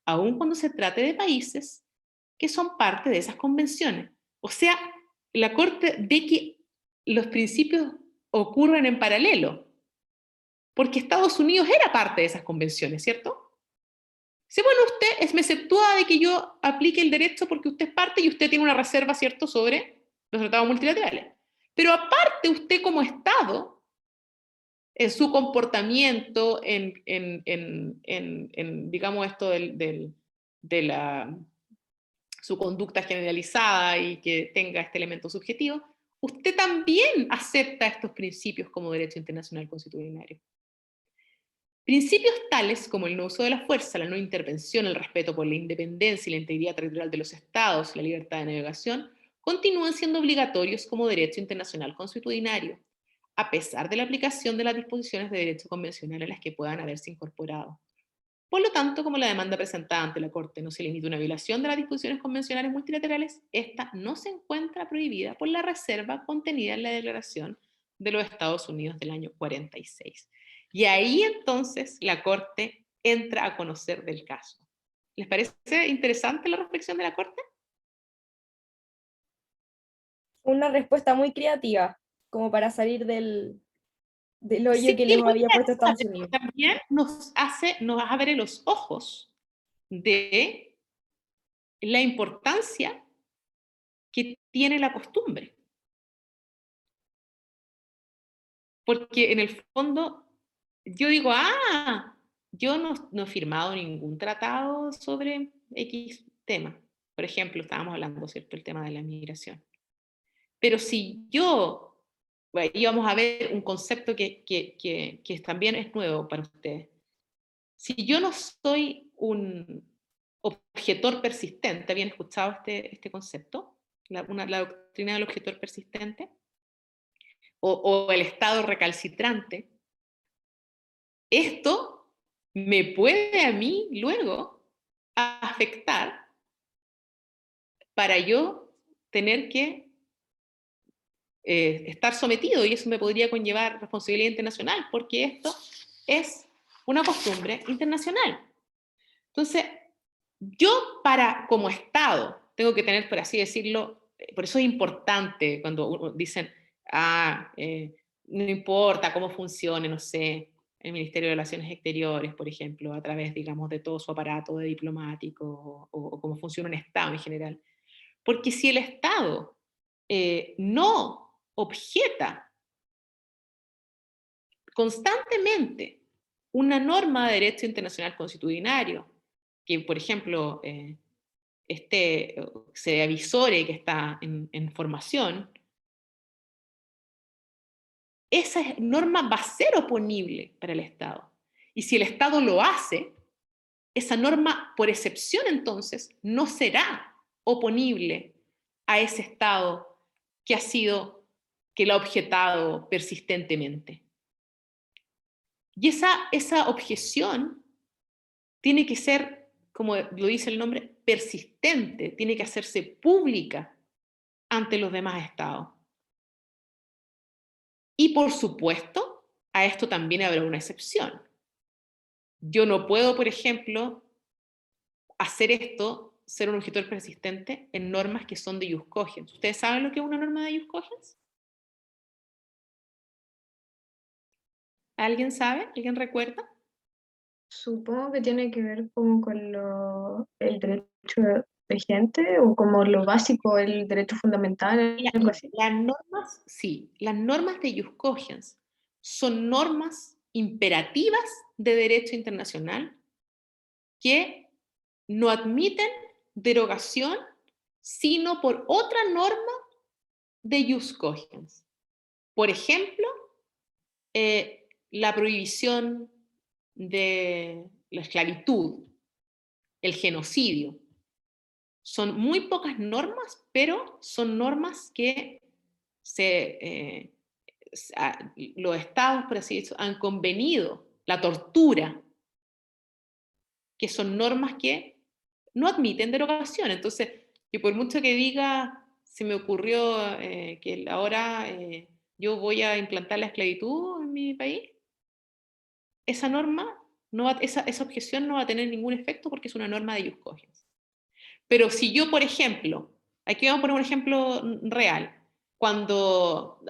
aun cuando se trate de países que son parte de esas convenciones. O sea, la Corte ve que los principios ocurren en paralelo, porque Estados Unidos era parte de esas convenciones, ¿cierto? Dice, bueno, usted me exceptúa de que yo aplique el derecho porque usted es parte y usted tiene una reserva, ¿cierto?, sobre los tratados multilaterales. Pero aparte usted como Estado, en su comportamiento, digamos esto su conducta generalizada y que tenga este elemento subjetivo, usted también acepta estos principios como derecho internacional consuetudinario. Principios tales como el no uso de la fuerza, la no intervención, el respeto por la independencia y la integridad territorial de los estados, la libertad de navegación, continúan siendo obligatorios como derecho internacional consuetudinario, a pesar de la aplicación de las disposiciones de derecho convencional a las que puedan haberse incorporado. Por lo tanto, como la demanda presentada ante la Corte no se limita a una violación de las disposiciones convencionales multilaterales, esta no se encuentra prohibida por la reserva contenida en la Declaración de los Estados Unidos del año 46. Y ahí entonces la Corte entra a conocer del caso. ¿Les parece interesante la reflexión de la Corte? Una respuesta muy creativa, como para salir del hoyo Sí, que les muy había puesto Estados interesante. Unidos. También nos abre los ojos de la importancia que tiene la costumbre. Porque en el fondo, yo digo, yo no he firmado ningún tratado sobre X tema. Por ejemplo, estábamos hablando, ¿cierto?, el tema de la migración. Pero si bueno, íbamos a ver un concepto que también es nuevo para ustedes. Si yo no soy un objetor persistente, ¿habían escuchado este concepto? La doctrina del objetor persistente. O el estado recalcitrante. Esto me puede a mí luego afectar para yo tener que estar sometido, y eso me podría conllevar responsabilidad internacional, porque esto es una costumbre internacional. Entonces, yo como Estado tengo que tener, por así decirlo, por eso es importante cuando dicen, no importa cómo funcione, no sé, el Ministerio de Relaciones Exteriores, por ejemplo, a través, digamos, de todo su aparato de diplomático, o cómo funciona un Estado en general. Porque si el Estado no objeta constantemente una norma de derecho internacional consuetudinario, que, por ejemplo, se avisore que está en formación, esa norma va a ser oponible para el Estado. Y si el Estado lo hace, esa norma, por excepción entonces, no será oponible a ese Estado que lo ha objetado persistentemente. Y esa objeción tiene que ser, como lo dice el nombre, persistente, tiene que hacerse pública ante los demás estados. Y por supuesto, a esto también habrá una excepción. Yo no puedo, por ejemplo, hacer esto, ser un objetor persistente en normas que son de jus cogens. ¿Ustedes saben lo que es una norma de jus cogens? ¿Alguien sabe? ¿Alguien recuerda? Supongo que tiene que ver como con el derecho vigente o como lo básico, el derecho fundamental, algo así. Las normas, sí, las normas de jus cogens son normas imperativas de derecho internacional que no admiten derogación sino por otra norma de jus cogens. Por ejemplo, la prohibición de la esclavitud, el genocidio. Son muy pocas normas, pero son normas que los estados, por así decirlo, han convenido. La tortura, que son normas que no admiten derogación. Entonces, que por mucho que diga, se me ocurrió que ahora yo voy a implantar la esclavitud en mi país, esa norma, esa objeción no va a tener ningún efecto porque es una norma de jus cogens. Pero si yo, por ejemplo, aquí vamos a poner un ejemplo real, cuando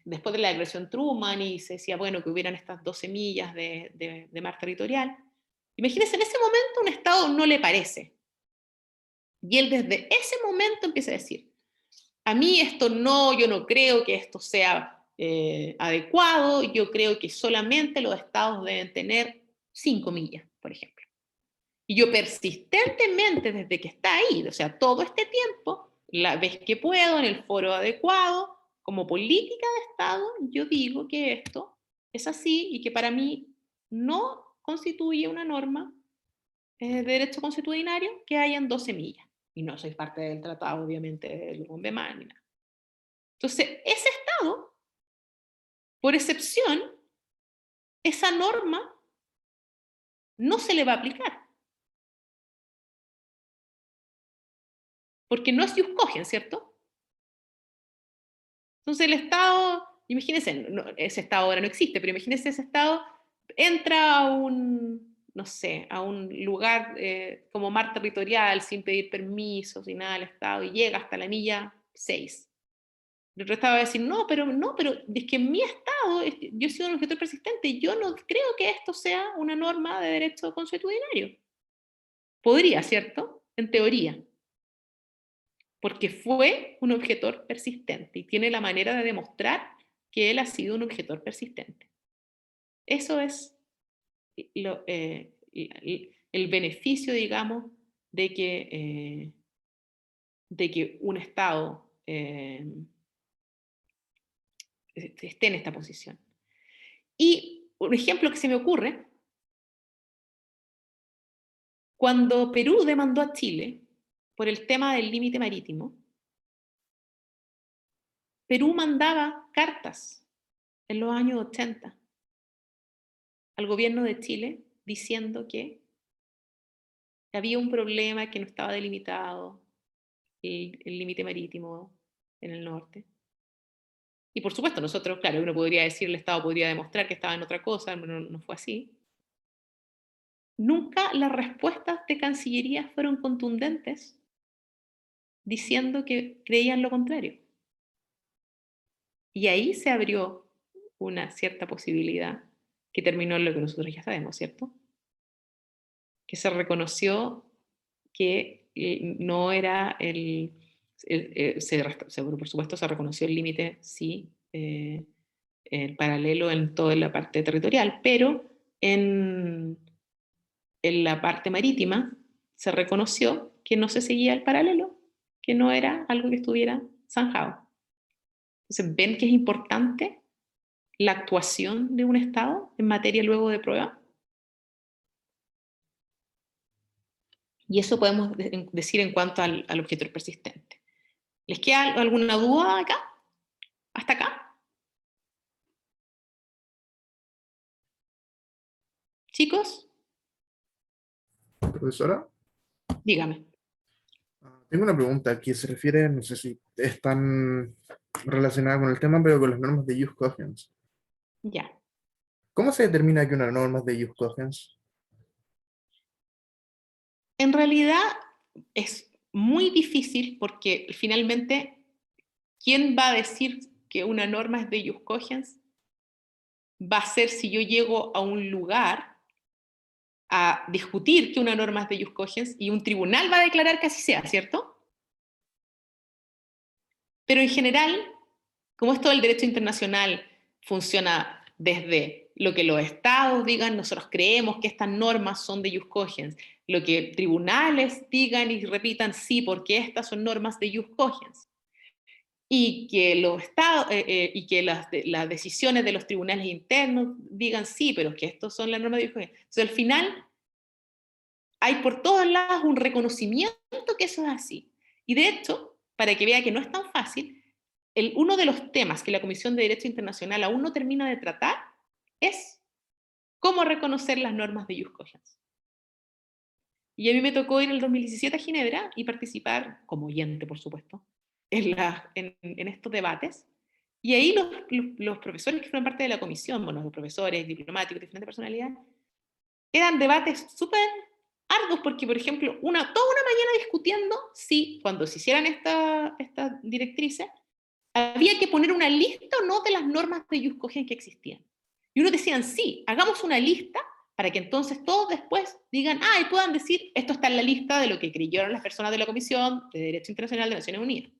después de la declaración Truman y se decía, bueno, que hubieran estas 12 millas de mar territorial, imagínense, en ese momento un Estado no le parece. Y él desde ese momento empieza a decir, a mí esto no, yo no creo que esto sea adecuado, yo creo que solamente los estados deben tener 5 millas, por ejemplo. Y yo persistentemente, desde que está ahí, o sea, todo este tiempo, la vez que puedo, en el foro adecuado, como política de Estado, yo digo que esto es así y que para mí no constituye una norma de derecho consuetudinario que hayan 12 millas. Y no soy parte del tratado, obviamente, del Gondomar ni nada. Entonces, ese Estado, por excepción, esa norma no se le va a aplicar. Porque no es jus cogens, ¿cierto? Entonces el Estado, imagínense, no, ese Estado ahora no existe, pero imagínense ese Estado entra a un, no sé, a un lugar como mar territorial, sin pedir permiso, sin nada del Estado, y llega hasta la milla 6. El otro Estado va a decir, no, pero es que en mi Estado, yo he sido un objetor persistente, yo no creo que esto sea una norma de derecho consuetudinario. Podría, ¿cierto? En teoría. Porque fue un objetor persistente y tiene la manera de demostrar que él ha sido un objetor persistente. Eso es el beneficio, digamos, de que un Estado esté en esta posición. Y un ejemplo que se me ocurre, cuando Perú demandó a Chile por el tema del límite marítimo, Perú mandaba cartas en los años 80 al gobierno de Chile diciendo que había un problema, que no estaba delimitado el límite marítimo en el norte. Y por supuesto, nosotros, claro, uno podría decir, el Estado podría demostrar que estaba en otra cosa, pero no fue así. Nunca las respuestas de Cancillería fueron contundentes diciendo que creían lo contrario. Y ahí se abrió una cierta posibilidad que terminó en lo que nosotros ya sabemos, ¿cierto? Que se reconoció que no era por supuesto se reconoció el límite, sí, el paralelo en toda la parte territorial, pero en la parte marítima se reconoció que no se seguía el paralelo, que no era algo que estuviera zanjado. Entonces, ven que es importante la actuación de un Estado en materia luego de prueba. Y eso podemos decir en cuanto al objetor persistente. ¿Les queda alguna duda acá? ¿Hasta acá? ¿Chicos? Profesora, Dígame. tengo una pregunta que se refiere, no sé si es tan relacionada con el tema, pero con las normas de jus cogens. Ya. ¿Cómo se determina que una norma es de jus cogens? En realidad es muy difícil porque finalmente, ¿quién va a decir que una norma es de jus cogens? Va a ser si yo llego a un lugar a discutir que una norma es de jus cogens y un tribunal va a declarar que así sea, ¿cierto? Pero en general, como esto del derecho internacional funciona desde lo que los estados digan, nosotros creemos que estas normas son de jus cogens, lo que tribunales digan y repitan, sí, porque estas son normas de jus cogens, y que los estados y que las decisiones de los tribunales internos digan, sí, pero que estos son las normas de jus cogens. Entonces, al final, hay por todos lados un reconocimiento que eso es así. Y de hecho, para que vea que no es tan fácil, uno de los temas que la Comisión de Derecho Internacional aún no termina de tratar es cómo reconocer las normas de jus cogens. Y a mí me tocó ir en el 2017 a Ginebra y participar, como oyente, por supuesto, en estos debates. Y ahí los profesores que fueron parte de la comisión, bueno, los profesores, diplomáticos, diferentes personalidades, eran debates súper arduos porque, por ejemplo, toda una mañana discutiendo si, cuando se hicieran estas directrices, había que poner una lista o no de las normas de jus cogens que existían. Y unos decían, sí, hagamos una lista para que entonces todos después digan, y puedan decir, esto está en la lista de lo que creyeron las personas de la Comisión de Derecho Internacional de Naciones Unidas.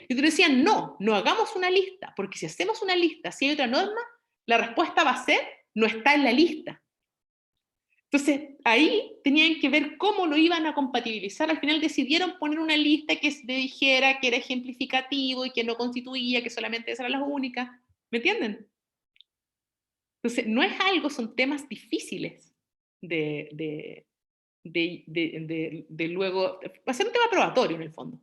Y tú decías, no, no hagamos una lista, porque si hacemos una lista, si hay otra norma, la respuesta va a ser, no está en la lista. Entonces, ahí tenían que ver cómo lo iban a compatibilizar. Al final decidieron poner una lista que dijera que era ejemplificativo y que no constituía, que solamente esas eran las únicas. ¿Me entienden? Entonces, no es algo, son temas difíciles de luego... Va a ser un tema probatorio en el fondo.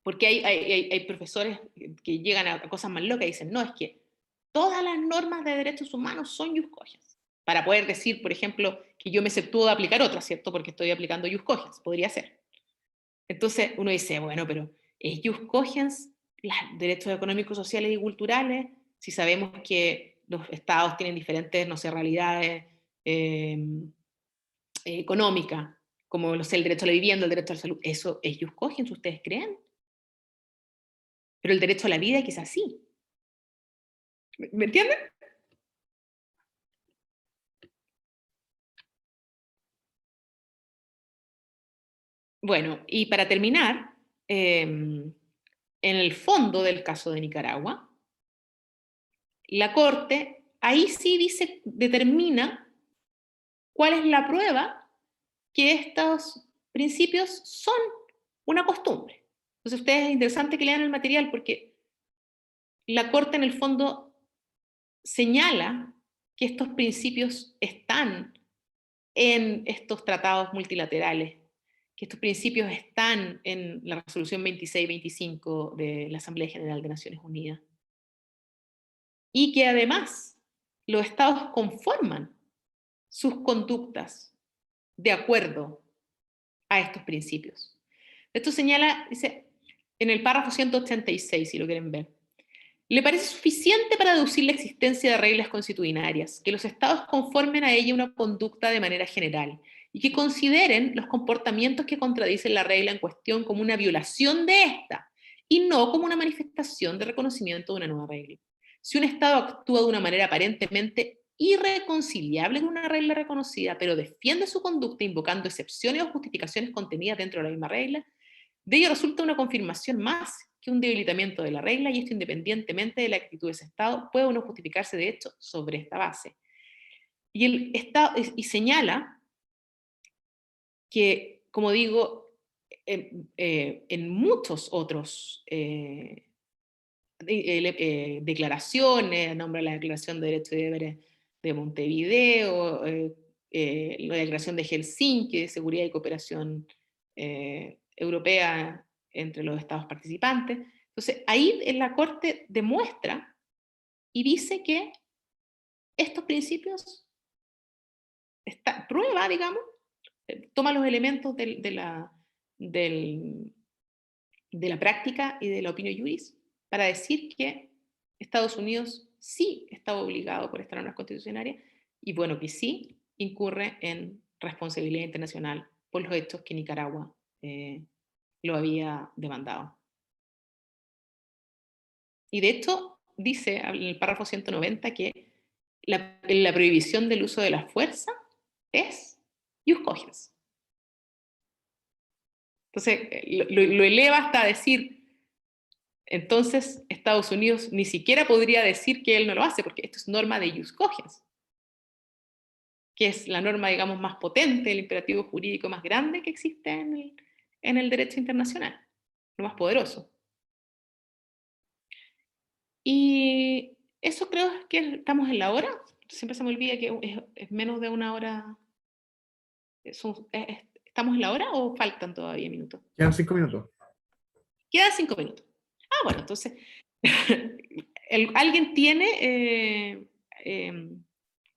Porque hay profesores que llegan a cosas más locas y dicen, no, es que todas las normas de derechos humanos son jus cogens. Para poder decir, por ejemplo, que yo me exceptúo de aplicar otras, ¿cierto? Porque estoy aplicando jus cogens, podría ser. Entonces uno dice, bueno, pero ¿es jus cogens los derechos económicos, sociales y culturales? Si sabemos que los estados tienen diferentes, no sé, realidades económicas, como no sé, el derecho a la vivienda, el derecho a la salud, ¿eso es jus cogens, ustedes creen? Pero el derecho a la vida quizás sí. ¿Me entienden? Bueno, y para terminar, en el fondo del caso de Nicaragua, la Corte ahí sí dice, determina cuál es la prueba que estos principios son una costumbre. Entonces, ustedes es interesante que lean el material porque la Corte en el fondo señala que estos principios están en estos tratados multilaterales, que estos principios están en la resolución 2625 de la Asamblea General de Naciones Unidas, y que además los estados conforman sus conductas de acuerdo a estos principios. Esto señala, dice, en el párrafo 186, si lo quieren ver, le parece suficiente para deducir la existencia de reglas consuetudinarias, que los estados conformen a ella una conducta de manera general y que consideren los comportamientos que contradicen la regla en cuestión como una violación de esta y no como una manifestación de reconocimiento de una nueva regla. Si un estado actúa de una manera aparentemente irreconciliable con una regla reconocida, pero defiende su conducta invocando excepciones o justificaciones contenidas dentro de la misma regla, de ello resulta una confirmación más que un debilitamiento de la regla, y esto independientemente de la actitud de ese Estado, puede o no justificarse de hecho sobre esta base. Y el Estado señala que, como digo, en muchos otros declaraciones, nombra la Declaración de Derechos y Deberes de Montevideo, la Declaración de Helsinki de Seguridad y Cooperación Europea entre los estados participantes. Entonces, ahí en la Corte demuestra y dice que estos principios, prueba, digamos, toma los elementos de la práctica y de la opinión juris para decir que Estados Unidos sí está obligado por estas normas constitucionales y bueno, que sí incurre en responsabilidad internacional por los hechos que Nicaragua lo había demandado. Y de hecho, dice en el párrafo 190 que la prohibición del uso de la fuerza es ius cogens. Entonces, lo eleva hasta decir, entonces Estados Unidos ni siquiera podría decir que él no lo hace, porque esto es norma de ius cogens, que es la norma, digamos, más potente, el imperativo jurídico más grande que existe en el derecho internacional, lo más poderoso. Y eso creo que estamos en la hora. Siempre se me olvida que es menos de una hora. ¿Estamos en la hora o faltan todavía minutos? Quedan 5 minutos. Quedan 5 minutos. Ah, bueno, entonces, ¿alguien tiene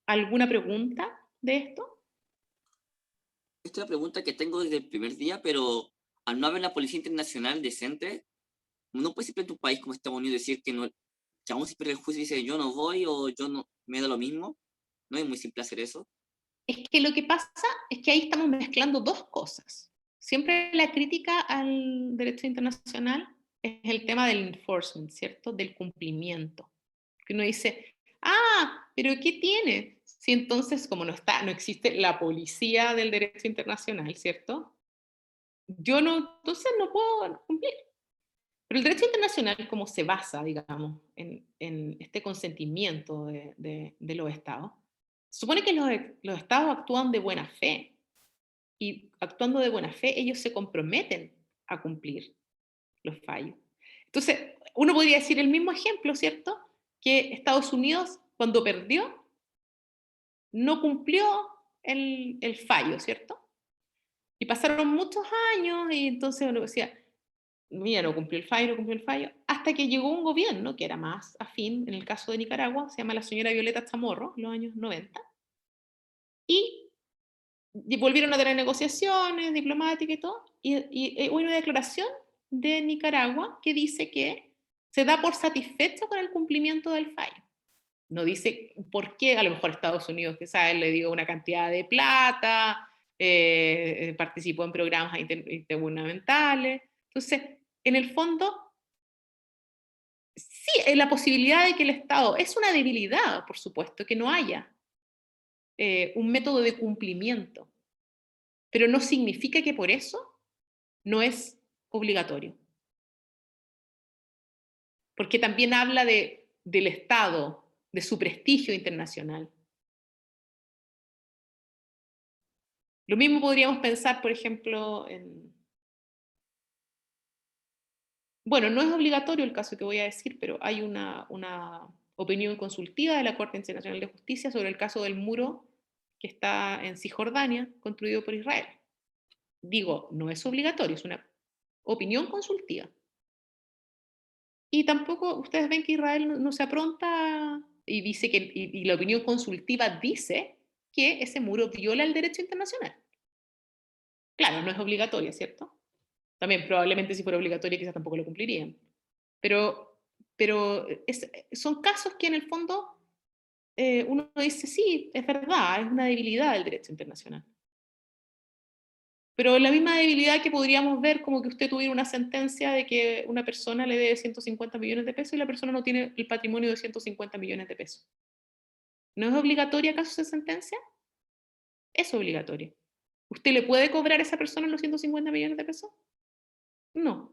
alguna pregunta de esto? Esta es una pregunta que tengo desde el primer día, pero al no haber la policía internacional decente, no puede simplemente un país como Estados Unidos decir que, no, que aún siempre el juez dice yo no voy o yo no, me da lo mismo. No es muy simple hacer eso. Es que lo que pasa es que ahí estamos mezclando dos cosas. Siempre la crítica al derecho internacional es el tema del enforcement, ¿cierto? Del cumplimiento. Que uno dice, pero ¿qué tiene? Si entonces, como no existe la policía del derecho internacional, ¿cierto? yo no, entonces no puedo cumplir. Pero el derecho internacional, como se basa, digamos, en este consentimiento de los estados, supone que los estados actúan de buena fe, y actuando de buena fe, ellos se comprometen a cumplir los fallos. Entonces, uno podría decir el mismo ejemplo, ¿cierto? Que Estados Unidos, cuando perdió, no cumplió el fallo, ¿cierto? Y pasaron muchos años y entonces uno decía, mira, no cumplió el fallo, hasta que llegó un gobierno que era más afín, en el caso de Nicaragua, se llama la señora Violeta Chamorro, en los años 90, y volvieron a tener negociaciones diplomáticas y todo, y hubo una declaración de Nicaragua que dice que se da por satisfecho con el cumplimiento del fallo. No dice por qué, a lo mejor Estados Unidos, que sabe, le dio una cantidad de plata, participó en programas intergubernamentales. Entonces, en el fondo, sí, la posibilidad de que el Estado, es una debilidad, por supuesto, que no haya un método de cumplimiento, pero no significa que por eso no es obligatorio. Porque también habla del Estado, de su prestigio internacional. Lo mismo podríamos pensar, por ejemplo, bueno, no es obligatorio el caso que voy a decir, pero hay una opinión consultiva de la Corte Internacional de Justicia sobre el caso del muro que está en Cisjordania, construido por Israel. Digo, no es obligatorio, es una opinión consultiva. Y tampoco, ustedes ven que Israel no se apronta y dice que, y la opinión consultiva dice que ese muro viola el derecho internacional. Claro, no es obligatorio, ¿cierto? También probablemente si fuera obligatorio quizás tampoco lo cumplirían. Pero son casos que en el fondo uno dice, sí, es verdad, es una debilidad del derecho internacional. Pero la misma debilidad que podríamos ver como que usted tuviera una sentencia de que una persona le debe 150 millones de pesos y la persona no tiene el patrimonio de 150 millones de pesos. ¿No es obligatoria acaso esa sentencia? Es obligatoria. ¿Usted le puede cobrar a esa persona los 150 millones de pesos? No.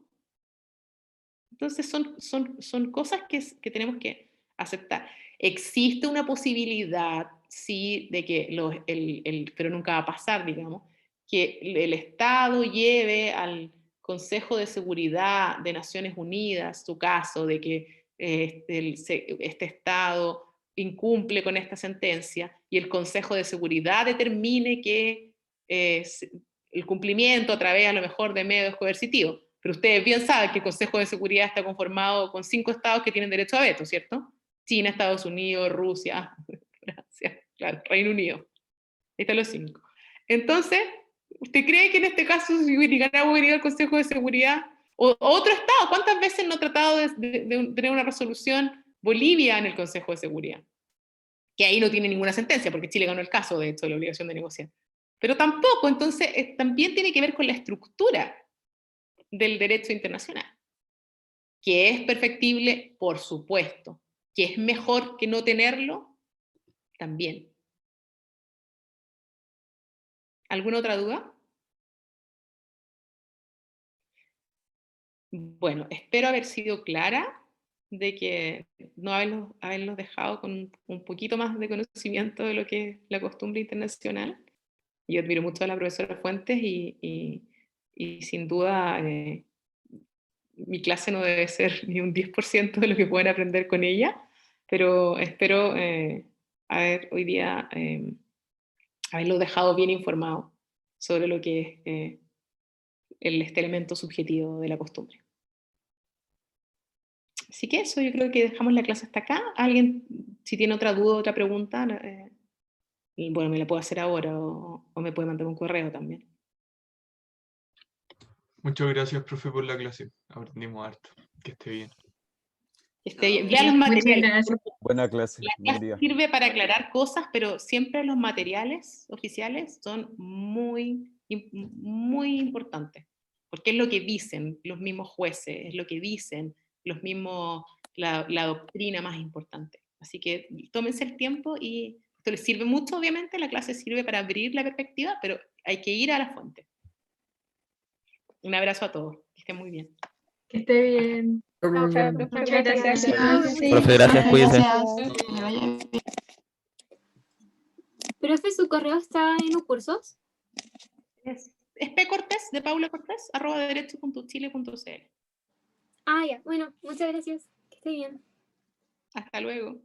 Entonces son cosas que tenemos que aceptar. Existe una posibilidad, sí, de que pero nunca va a pasar, digamos, que el Estado lleve al Consejo de Seguridad de Naciones Unidas su caso de que este Estado incumple con esta sentencia y el Consejo de Seguridad determine que el cumplimiento a través a lo mejor de medios coercitivos. Pero ustedes bien saben que el Consejo de Seguridad está conformado con 5 estados que tienen derecho a veto, ¿cierto? China, Estados Unidos, Rusia, Francia, claro, Reino Unido. Ahí están los 5. Entonces, ¿usted cree que en este caso si Nicaragua hubiera ido al Consejo de Seguridad o otro estado? ¿Cuántas veces no ha tratado de tener una resolución Bolivia en el Consejo de Seguridad? Que ahí no tiene ninguna sentencia, porque Chile ganó el caso, de hecho, de la obligación de negociar. Pero tampoco, entonces, también tiene que ver con la estructura del derecho internacional. ¿Que es perfectible? Por supuesto. ¿Que es mejor que no tenerlo? También. ¿Alguna otra duda? Bueno, espero haber sido clara, de que no haberlos dejado con un poquito más de conocimiento de lo que es la costumbre internacional. Yo admiro mucho a la profesora Fuentes y sin duda mi clase no debe ser ni un 10% de lo que pueden aprender con ella, pero espero hoy día haberlo dejado bien informado sobre lo que es este elemento subjetivo de la costumbre. Así que eso, yo creo que dejamos la clase hasta acá. Alguien, si tiene otra duda, otra pregunta, bueno, me la puede hacer ahora o me puede mandar un correo también. Muchas gracias, profe, por la clase. Aprendimos harto. Que esté bien. Vean los Muchas materiales. gracias. Buena clase. La Buen clase día. sirve para aclarar cosas, pero siempre los materiales oficiales son muy importantes, porque es lo que dicen los mismos jueces, es lo que dicen los mismos, la doctrina más importante. Así que tómense el tiempo y esto les sirve mucho, obviamente, la clase sirve para abrir la perspectiva, pero hay que ir a la fuente. Un abrazo a todos. Que estén muy bien. Que esté bien. Chao, profe. Muchas gracias. Sí, Profe, gracias, cuídese. Que le vaya bien. Profe, ¿su correo está en Ucursos? Es pcortés, de Paula Cortés, @derecho.chile.cl. Ah, ya. Bueno, muchas gracias. Que esté bien. Hasta luego.